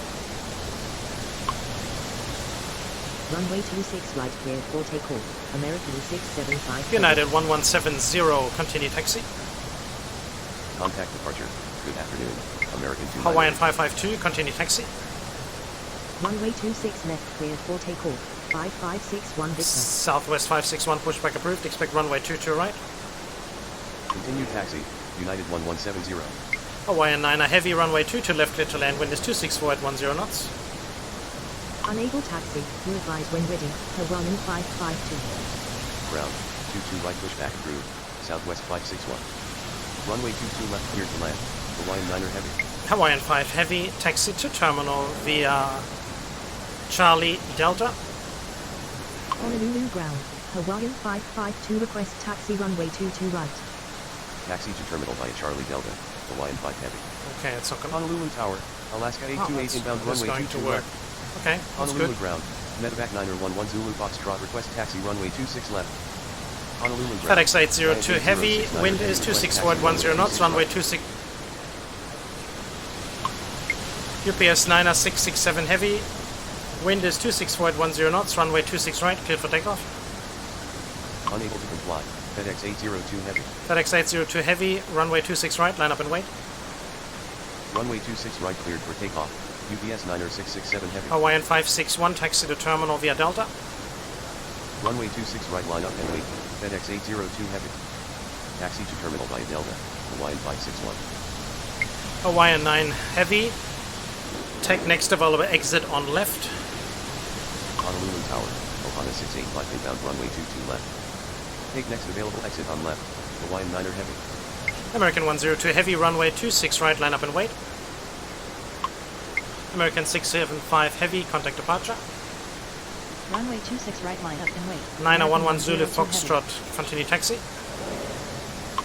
Runway 26 right, cleared for takeoff. American 675 heavy. United 1170, continue taxi. Contact departure. Good afternoon. American 298. Hawaiian 552, continue taxi. Runway 26 left, cleared for takeoff. 5561 Victor. Southwest 561, pushback approved, expect runway 22 right. Continue taxi. United 1170. Hawaiian 9 heavy, runway 22 left, clear to land, wind is 264 at 10 knots. Unable taxi. Will advise when ready. Hawaiian 552. Ground. 22 right pushback approved. Southwest 561. Runway 22 left cleared to land. Hawaiian 9er heavy. Hawaiian 5 heavy, taxi to terminal via Charlie Delta. Honolulu ground. Hawaiian 552 request taxi runway 22 right. Taxi to terminal via Charlie Delta. Hawaiian 5 heavy. Okay, it's not gonna... Honolulu Tower. Alaska 828 inbound it's runway going to 22 work. left. Okay, that's Honolulu good. ground. Medevac 9er11 Zulu Foxtrot request taxi runway 26 left. Honolulu ground. FedEx 802 heavy, wind is 26410 knots, runway 26. UPS 90667 heavy, wind is 26410 knots, runway 26 right, cleared for takeoff. Unable to comply. FedEx 802 heavy. FedEx 802 heavy, runway 26 right, line up and wait. Runway 26 right cleared for takeoff. UPS 90667 heavy. Hawaiian 561, taxi to terminal via Delta. Runway 26 right line up and wait. FedEx 802 heavy. Taxi to terminal via Delta. Hawaiian 561. Hawaiian 9 heavy, take next available exit on left. Honolulu Tower. Ohana 685 inbound runway 22 left. Take next available exit on left. Hawaiian 9er heavy. American 102 heavy, runway 26 right, line up and wait. American 675 heavy, contact departure. Runway 26 right, line up and wait. 9011 Zulu 102 heavy. Foxtrot, continue taxi.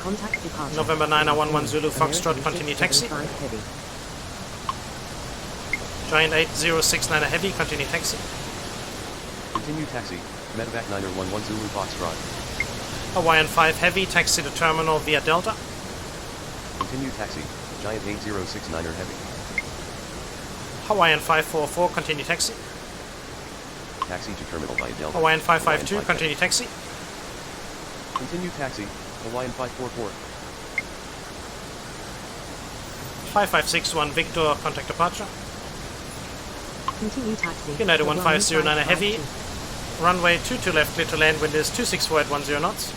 Contact departure. November 9011 Zulu Foxtrot, continue taxi. 675 heavy. Giant 8069 heavy, continue taxi. Continue taxi. Medevac 911 Zulu Foxtrot. Hawaiian 5 heavy, taxi to terminal via Delta. Continue taxi. Giant 8069er heavy. Hawaiian 544, continue taxi. Taxi to terminal via Delta. Hawaiian 552, Hawaiian continue taxi. Continue taxi. Hawaiian 544. 5561 Victor, contact departure. Continue taxi. United Runway 1509 heavy, 552. runway 22 left, clear to land, wind is 26410 knots.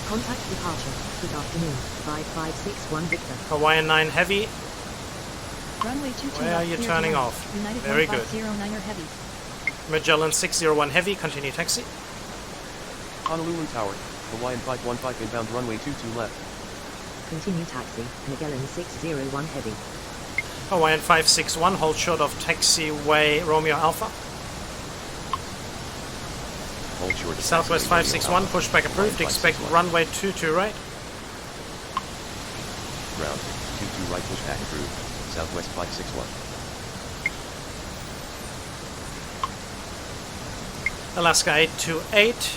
Contact departure. Good afternoon. 5561 Victor. Hawaiian 9 heavy, Runway 22 Where are left, you clear to turning land. off? United Very good. 1509er heavy. Magellan 601 heavy, continue taxi. Honolulu Tower. Hawaiian 515 inbound runway 22 left. Continue taxi. Magellan 601 heavy. Hawaiian 561, hold short of taxiway Romeo Alpha. Hold short. of Southwest taxiway 561, Romeo Alpha. pushback approved, Hawaiian expect 561. runway 22 right. Ground. 22 right pushback approved. Southwest 561. Alaska 828,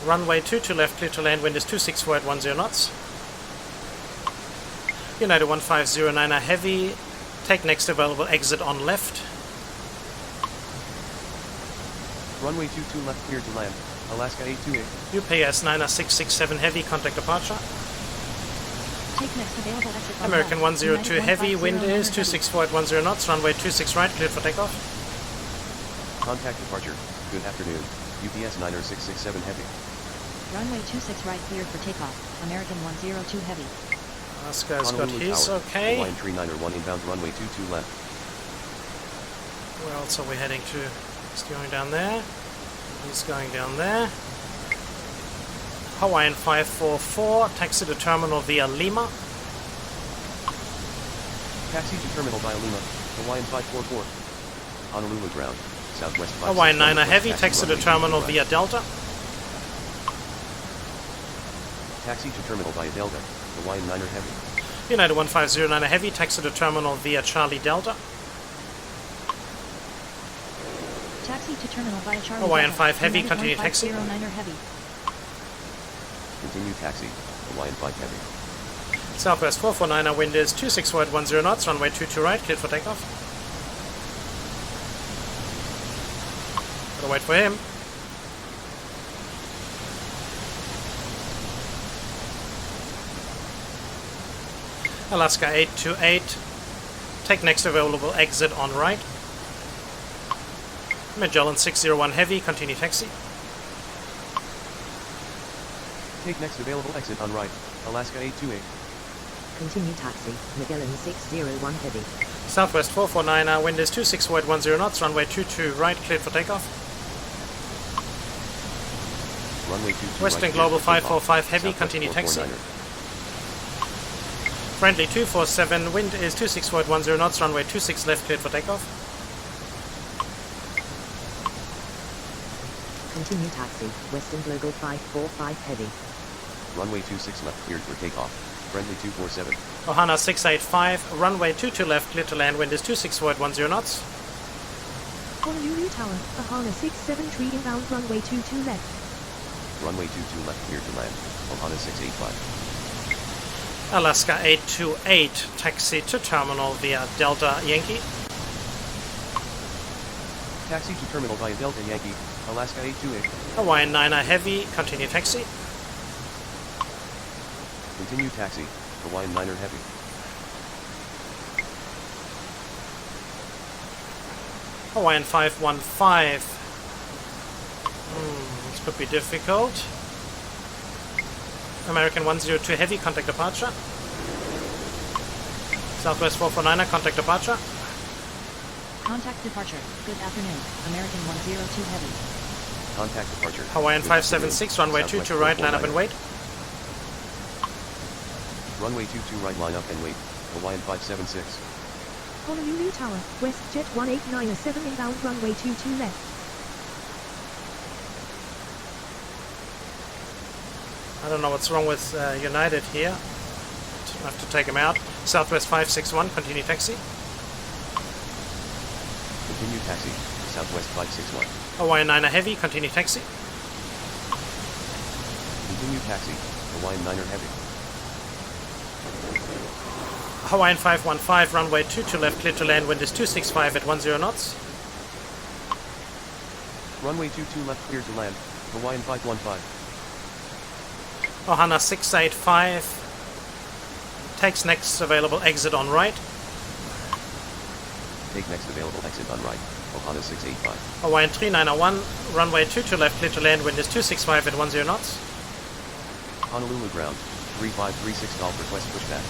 runway 22 left, clear to land, wind is 26410 knots. United 1509 heavy, take next available exit on left. Runway 22 left clear to land. Alaska 828. UPS 90667 heavy, contact departure. Take next available exit on American left. 102 United heavy, wind 1509er is heavy. 26410 knots, runway 26 right, cleared for takeoff. Contact departure. Good afternoon. UPS 90667 heavy. Runway 26 right, cleared for takeoff. American 102 heavy. Alaska's got Honolulu his, Tower. okay. Hawaiian 391 inbound runway 22 left. Where else are we heading to? He's going down there. He's going down there. Hawaiian 544, taxi to terminal via Lima. Taxi to terminal via Lima. Hawaiian 544. Honolulu ground. Southwest 561. Hawaiian 9 heavy, taxi to runway terminal 22 via right. Delta. Taxi to terminal via Delta. Hawaiian 9er heavy. United 1509 heavy, taxi to terminal via Charlie Delta. Taxi to terminal via Charlie Hawaiian Delta. 5 heavy, United continue taxi. 1509er heavy. Continue taxi. Hawaiian 5 heavy. Southwest 449, wind is 26410 knots, runway 22 right, cleared for takeoff. Gotta wait for him. Alaska 828, take next available exit on right. Magellan 601 heavy, continue taxi. Take next available exit on right. Alaska 828. Continue taxi. Magellan 601 heavy. Southwest 449, wind is 26410 knots, runway 22 right, cleared for takeoff. Runway 22 Western right, Global cleared for takeoff. 545 heavy, Southwest continue taxi. 449er. Friendly 247, wind is 26410 knots, runway 26 left, cleared for takeoff. Continue taxi. Western Global 545 heavy. Runway 26 left cleared for takeoff. Friendly 247. Ohana 685, runway 22 left, clear to land, wind is 26410 knots. Honolulu Tower, Ohana 673 inbound runway 22 left. Runway 22 left, clear to land. Ohana 685. Alaska 828, taxi to terminal via Delta Yankee. Taxi to terminal via Delta Yankee, Alaska 828. Hawaiian 9er Heavy, continue taxi. Continue taxi, Hawaiian 9er Heavy. Hawaiian 515. This could be difficult. American 102 Heavy, contact departure. Southwest 449er, contact departure. Contact departure. Good afternoon. American 102 Heavy. Contact departure. Hawaiian Good 576, afternoon. runway Southwest 22 right, line up and 449er. wait. Runway 22 right, line up and wait. Hawaiian 576. Honolulu Tower, WestJet 1897 inbound runway 22 left. I don't know what's wrong with United here. I have to take him out. Southwest 561, continue taxi. Continue taxi, Southwest 561. Hawaiian 9er Heavy, continue taxi. Continue taxi, Hawaiian 9er Heavy. Hawaiian 515, runway 22 left, clear to land, wind is 265 at 10 knots. Runway 22 left, clear to land. Hawaiian 515. Ohana 685, takes next available exit on right. Take next available exit on right. Ohana 685. Hawaiian 3901, runway 22 left, clear to land, wind is 265 at 10 knots. Honolulu ground, 3536 golf request pushback.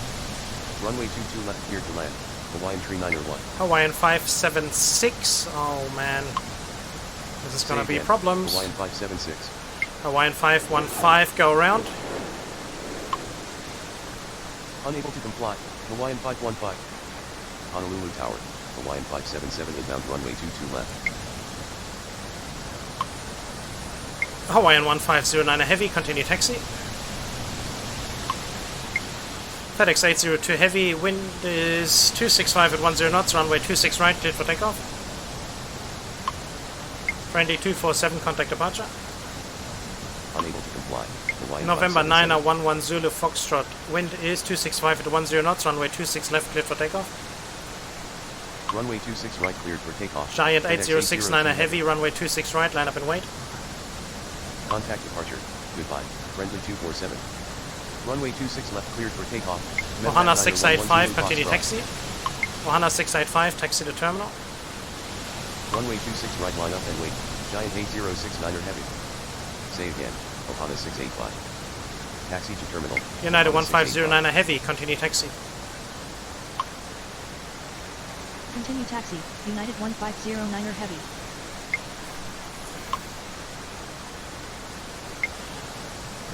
Runway 22 left, clear to land. Hawaiian 3901. Hawaiian 576, oh man, this is gonna be problems. Hawaiian 576. Hawaiian 515, go around. Unable to comply. Hawaiian 515. Honolulu Tower. Hawaiian 577 inbound runway 22 left. Hawaiian 1509 Heavy, continue taxi. FedEx 802 Heavy, wind is 265 at 10 knots, runway 26 right, cleared for takeoff. Friendly 247, contact departure. Unable to comply. Hawaiian November 577. 9er 11 Zulu Foxtrot, wind is 265 at 10 knots, runway 26 left, cleared for takeoff. Runway 26 right, cleared for takeoff. Giant FedEx 8069 802 Heavy, runway 26 right, line up and wait. Contact departure. Goodbye. Friendly 247. Runway 26 left, cleared for takeoff. Ohana Medevac 685, 911 continue Foxtrot. taxi. Ohana 685, taxi to terminal. Runway 26 right, line up and wait. Giant 8069er Heavy. Say again. Ohana 685. Taxi to terminal. United Ohana 1509 Heavy, continue taxi. Continue taxi. United 1509er Heavy.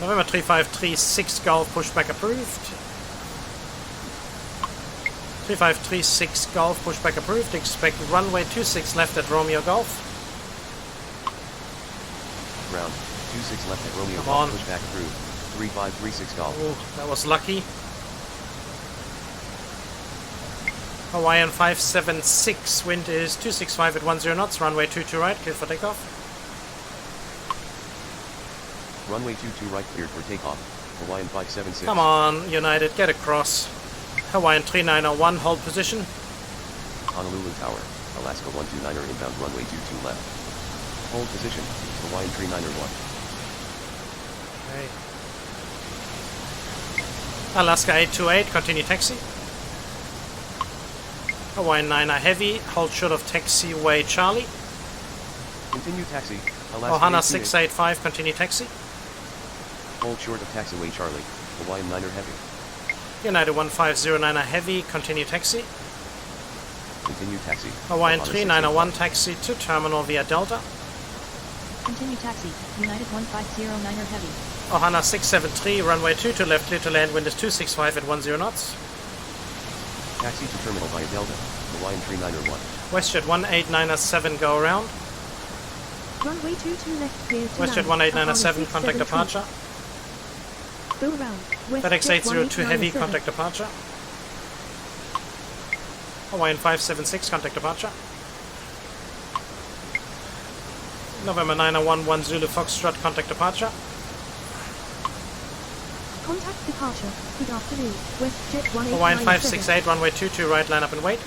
November 3536 Golf, pushback approved. 3536 Golf, pushback approved. Expect runway 26 left at Romeo Golf. Ground. 26 left at Romeo Come Golf, on. pushback approved. 3536 Golf. Oh, that was lucky. Hawaiian 576, wind is 265 at 10 knots, runway 22 right, cleared for takeoff. Runway 22 right, cleared for takeoff. Hawaiian 576. Come on, United, get across. Hawaiian 3901, hold position. Honolulu Tower. Alaska 129er inbound runway 22 left. Hold position. Hawaiian 3901. Okay. Alaska 828, continue taxi. Hawaiian 9er Heavy, hold short of taxiway Charlie. Continue taxi. Alaska Ohana 828. 685, continue taxi. Hold short of taxiway Charlie. Hawaiian 9er Heavy. United 1509 Heavy, continue taxi. Continue taxi. Hawaiian Ohana 3901, taxi to terminal via Delta. Continue taxi. United 1509er Heavy. Ohana 673, runway 22 left, clear to land, wind is 265 at 10 knots. Taxi to terminal via Delta. Hawaiian 3901. WestJet 18907, go around. Runway 22 left, clear to WestJet land. 1897, Ohana contact 673. departure. Go round. FedEx WestJet 802 Heavy, 1897. contact departure. Hawaiian 576, contact departure. November 901 Zulu Foxtrot, contact departure. Contact departure. Good afternoon. WestJet Hawaiian 1897. 568, runway 22 right, line up and wait.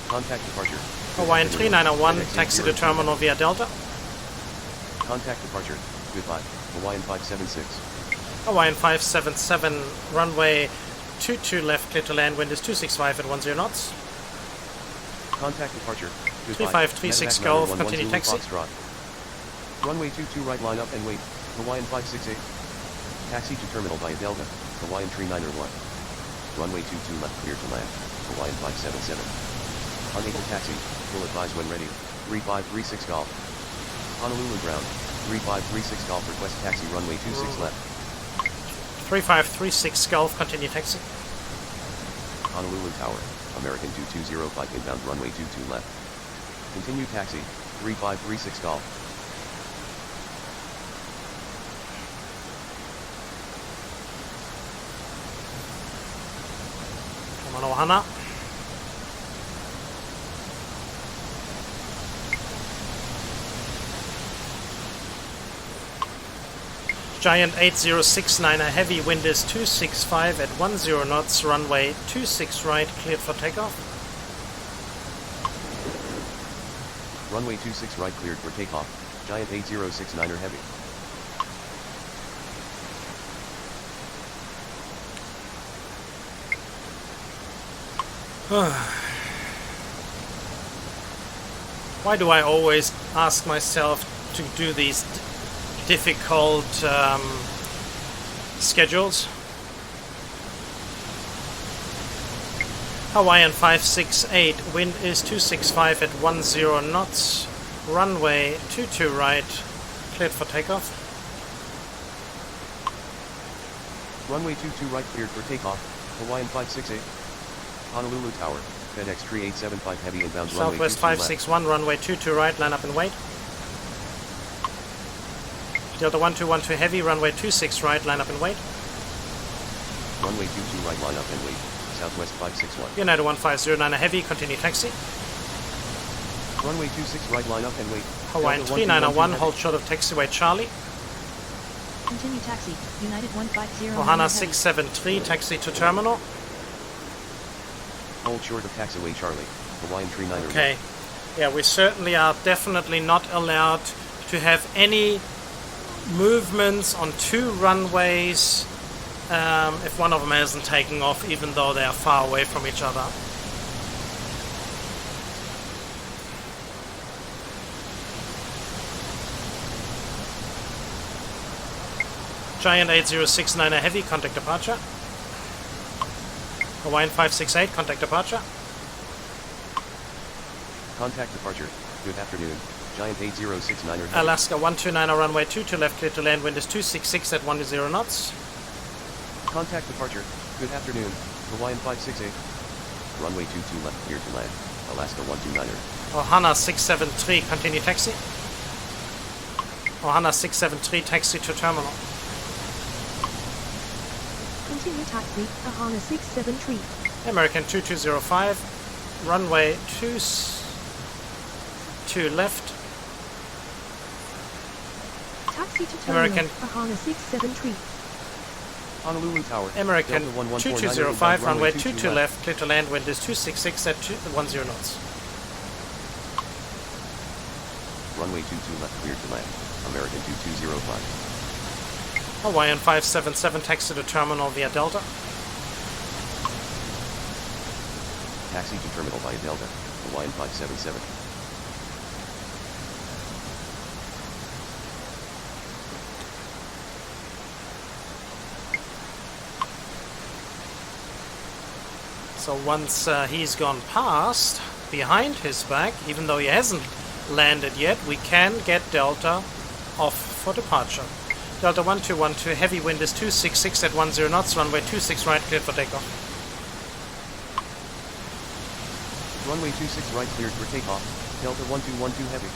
Contact departure. Hawaiian 3901, taxi to terminal via Delta. Contact departure. Goodbye. Hawaiian 576. Hawaiian 577, runway 22 left, clear to land, wind is 265 at 10 knots. Contact departure. Goodbye. 3536 Medevac Golf, 911 continue Zulu taxi. Foxtrot. Runway 22 right, line up and wait. Hawaiian 568. Taxi to terminal via Delta. Hawaiian 3901. Runway 22 left, clear to land. Hawaiian 577. Unable taxi. Will advise when ready. 3536 Golf. Honolulu ground. 3536 Golf, request taxi runway 26 left. 3536 Golf, continue taxi. Honolulu Tower. American 2205 inbound runway 22 left. Continue taxi. 3536 Golf. Come on, Ohana. Giant 8069, a heavy wind is 265 at 10 knots, runway 26 right, cleared for takeoff. Runway 26 right, cleared for takeoff. Giant 8069er heavy. Why do I always ask myself to do these difficult schedules? Hawaiian 568, wind is 265 at 10 knots, runway 22 right, cleared for takeoff. Runway 22 right, cleared for takeoff. Hawaiian 568. Honolulu Tower. FedEx 3875 heavy inbound runway Southwest 22 561, runway 22 right, line up and wait. Delta 1212 heavy, runway 26 right, line up and wait. left. Runway 22 right, line up and wait. Southwest 561. United 1509 a heavy, continue taxi. Runway 26 right, line up and wait. Hawaiian Delta 3901, 1212 hold short of taxiway Charlie. Continue taxi. United 150. Ohana heavy. 673, taxi to terminal. Hold short of taxiway Charlie. Hawaiian 3901. Okay. Yeah, we certainly are definitely not allowed to have any movements on two runways if one of them isn't taking off, even though they are far away from each other. Giant 8069 a heavy, contact departure. Hawaiian 568, contact departure. Contact departure. Good afternoon. Giant 8069er heavy. Alaska 129 runway 22 left, clear to land, wind is 266 at 10 knots. Contact departure. Good afternoon. Hawaiian 568. Runway 22 left, clear to land. Alaska 129er. Ohana 673, continue taxi. Ohana 673, taxi to terminal. Continue taxi. Ahana 673. American 2205, runway 22 left. Taxi to terminal. American. Ahana 673. Honolulu Tower. American Delta 1149 2205, inbound runway 22 22 left, clear to land, wind is 266 at 10 knots. Runway 22 left, clear to land. American 2205. Hawaiian 577, taxi to terminal via Delta. Taxi to terminal via Delta. Hawaiian 577. So once he's gone past, behind his back, even though he hasn't landed yet, we can get Delta off for departure. Delta 1212, heavy wind is 266 at 10 knots, runway 26 right, cleared for takeoff. Runway 26 right, cleared for takeoff. Delta 1212 heavy.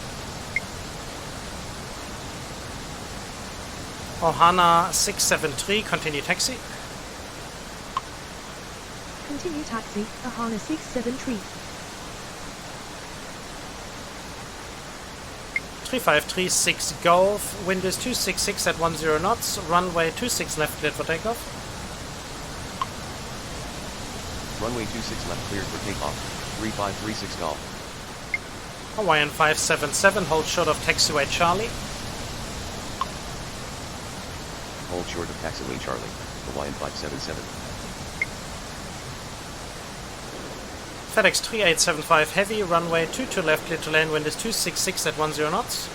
Ohana 673, continue taxi. Continue taxi. Ahana 673. 3536 Golf, wind is 266 at 10 knots, runway 26 left cleared for takeoff. Runway 26 left cleared for takeoff. 3536 Golf. Hawaiian 577, hold short of taxiway Charlie. Hold short of taxiway Charlie. Hawaiian 577. FedEx 3875 Heavy, runway 22 left cleared to land, wind is 266 at 10 knots.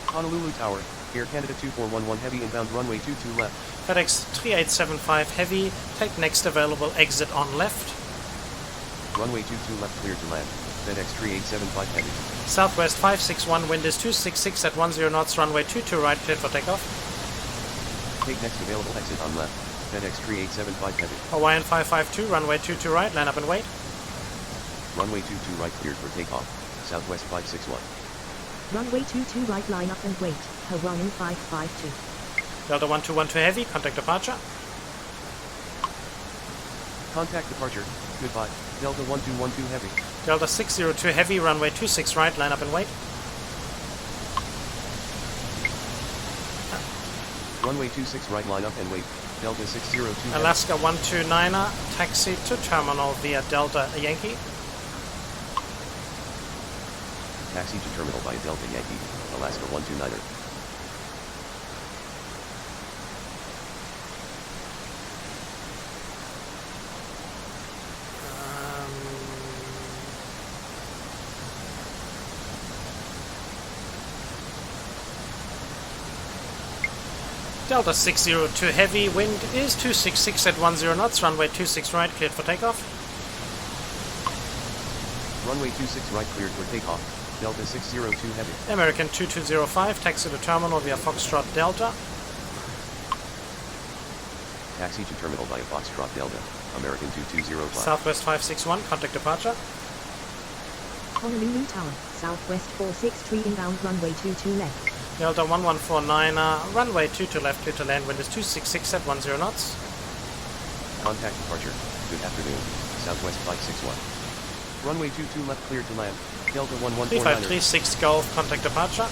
Honolulu Tower, Air Canada 2411 Heavy inbound runway 22 left. FedEx 3875 Heavy, take next available exit on left. Runway 22 left cleared to land. FedEx 3875 Heavy. Southwest 561, wind is 266 at 10 knots, runway 22 right cleared for takeoff. Take next available exit on left. FedEx 3875 Heavy. Hawaiian 552, runway 22 right, line up and wait. Runway 22 right cleared for takeoff. Southwest 561. Runway 22 right, line up and wait. Hawaiian 552. Delta 1212 Heavy, contact departure. Contact departure. Goodbye. Delta 1212 Heavy. Delta 602 Heavy, runway 26 right, line up and wait. Runway 26 right, line up and wait. Delta 602 Heavy. Alaska 129er, taxi to terminal via Delta Yankee. Taxi to terminal via Delta Yankee. Alaska 129er. Delta 602 Heavy, wind is 266 at 10 knots, runway 26 right, cleared for takeoff. Runway 26 right cleared for takeoff. Delta 602 Heavy. American 2205, taxi to terminal via Foxtrot Delta. Taxi to terminal via Foxtrot Delta. American 2205. Southwest 561, contact departure. Honolulu Tower, Southwest 463 inbound runway 22 left. Delta 1149er, runway 22 left, clear to land, wind is 266 at 10 knots. Contact departure. Good afternoon. Southwest 561. Runway 22 left cleared to land. Delta 1149er. 3536 Golf, contact departure.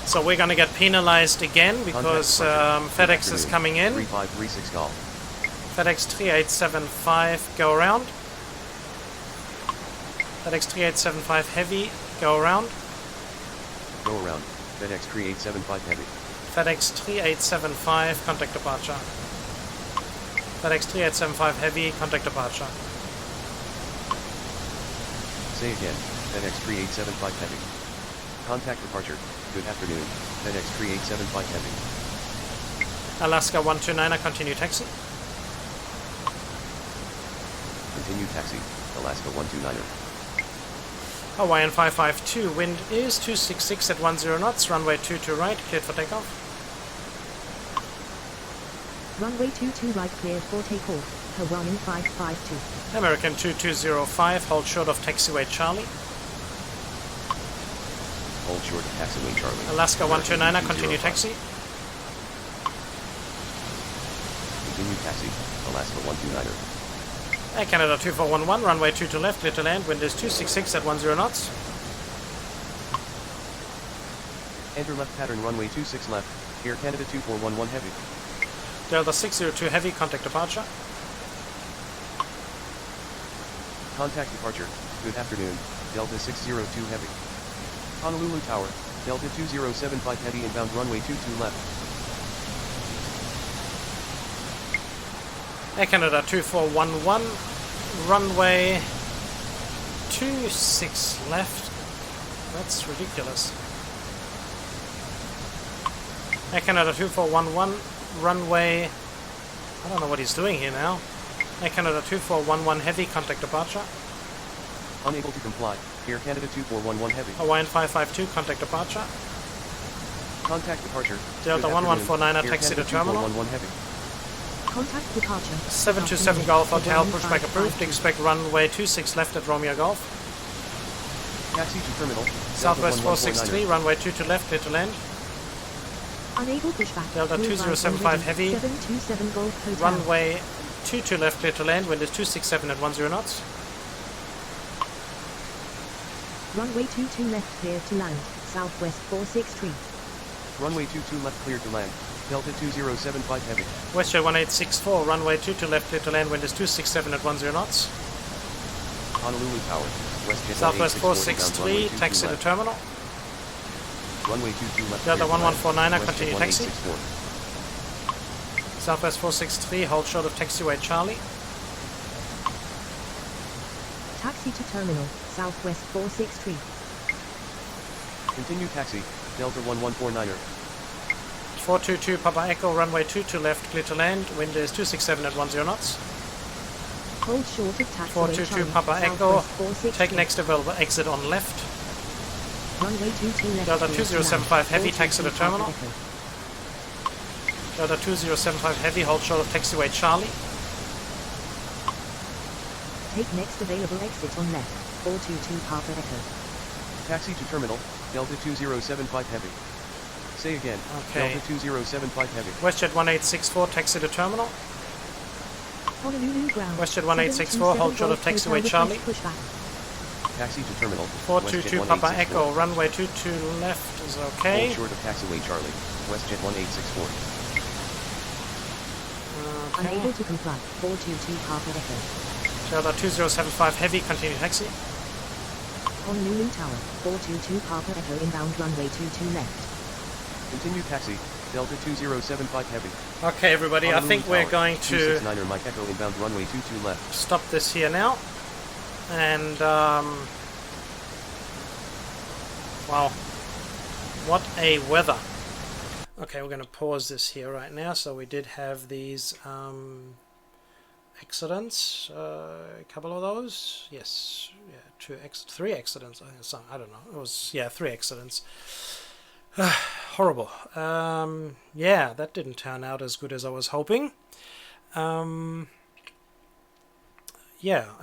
So we're going to get penalized again because FedEx is coming in. 3536 Golf. FedEx 3875, go around. FedEx 3875 Heavy, go around. Go around. FedEx 3875 Heavy. FedEx 3875, contact departure. FedEx 3875 Heavy, contact departure. Say again. FedEx 3875 Heavy. Contact departure. Good afternoon. FedEx 3875 Heavy. Alaska 129er, continue taxi. Continue taxi. Alaska 129er. Hawaiian 552, wind is 266 at 10 knots, runway 22 right, cleared for takeoff. Runway 22 right, cleared for takeoff. Hawaiian 552. American 2205, hold short of taxiway Charlie. Hold short of taxiway Charlie. Alaska American 129er, 2205. continue taxi. Continue taxi. Alaska 129er. Air Canada 2411, runway 22 left, clear to land, wind is 266 at 10 knots. Enter left pattern runway 26 left. Air Canada 2411 Heavy. Delta 602 Heavy, contact departure. Contact departure. Good afternoon. Delta 602 Heavy. Honolulu Tower. Delta 2075 Heavy inbound runway 22 left. Air Canada 2411, runway 26 left. That's ridiculous. Air Canada 2411, runway... I don't know what he's doing here now. Air Canada 2411 Heavy, contact departure. Unable to comply. Air Canada 2411 Heavy. Hawaiian 552, contact departure. Contact departure. Delta 1149er, taxi to terminal. 411 Heavy. Contact departure. 727 Golf Hotel, pushback approved. Expect runway 26 left at Romeo Golf. Taxi to terminal. Southwest Delta 463, runway 22 left, clear to land. Unable pushback. Delta 2075 Heavy. 727 Golf Hotel. Runway 22 left, clear to land. Wind is 267 at 10 knots. Runway 22 left clear to land, southwest 46 tree. Runway 22 left clear to land, Delta 2075 heavy. WestJet 1864, runway 22 left clear to land, wind is 267 at 10 knots. Honolulu Tower, WestJet Southwest 464 463, taxi to terminal. Runway 22 left Delta clear to land, 1149er, WestJet continue taxi. 1864. Southwest 463, hold short of taxiway Charlie. Taxi to terminal, southwest 463. Continue taxi, Delta 1149er. 422 Papa Echo, runway 22 left clear to land, wind is 267 at 10 knots. Hold short of taxiway 422 Charlie, Papa Echo, southwest 463. take next available exit on left. Runway 22 left Delta clear to 2075 land, heavy, taxi to 422 terminal. Papa Echo. Delta 2075 heavy, hold short of taxiway Charlie. Take next available exit on left, 422 Papa Echo. Taxi to terminal, Delta 2075 heavy. Say again, Okay. Delta 2075 heavy. WestJet 1864, taxi to terminal. Honolulu ground. WestJet 1864, hold short of taxiway Charlie. Pushback. Taxi to terminal, 422 WestJet Papa 1864. Echo, runway 22 left is okay. Hold short of taxiway Charlie, WestJet 1864. Unable to comply, 422 Papa Echo. Delta 2075 heavy, continue taxi. Honolulu Tower, 422 Papa Echo inbound runway 22 left. Continue taxi, Delta 2075 heavy. Okay, everybody, I think we're going to 269er Mike Echo inbound runway 22 left. stop this here now. And, wow, what a weather. Okay, we're going to pause this here right now. So we did have these accidents, a couple of those. Yes, yeah, three accidents. I think so. I don't know. It was, yeah, 3 accidents. Horrible. Yeah, that didn't turn out as good as I was hoping. Yeah,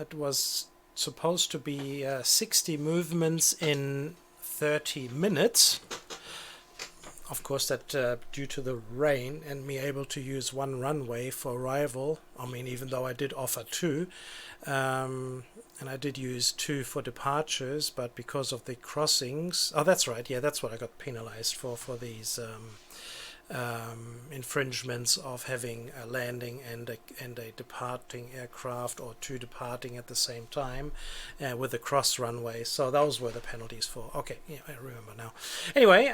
it was supposed to be 60 movements in 30 minutes. Of course, that due to the rain and me able to use 1 runway for arrival, I mean, even though I did offer 2, and I did use 2 for departures, but because of the crossings, oh, that's right, yeah, that's what I got penalized for these infringements of having a landing and a departing aircraft, or 2 departing at the same time with the cross runway. So those were the penalties for. Okay, yeah, I remember now. Anyway,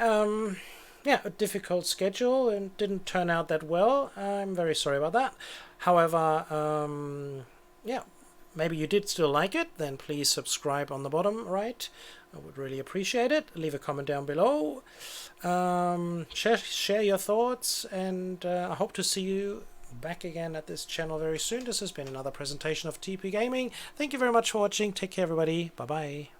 yeah, a difficult schedule and didn't turn out that well. I'm very sorry about that. However, yeah, maybe you did still like it, then please subscribe on the bottom right. I would really appreciate it. Leave a comment down below. Share your thoughts, and I hope to see you back again at this channel very soon. This has been another presentation of TP Gaming. Thank you very much for watching. Take care, everybody. Bye-bye.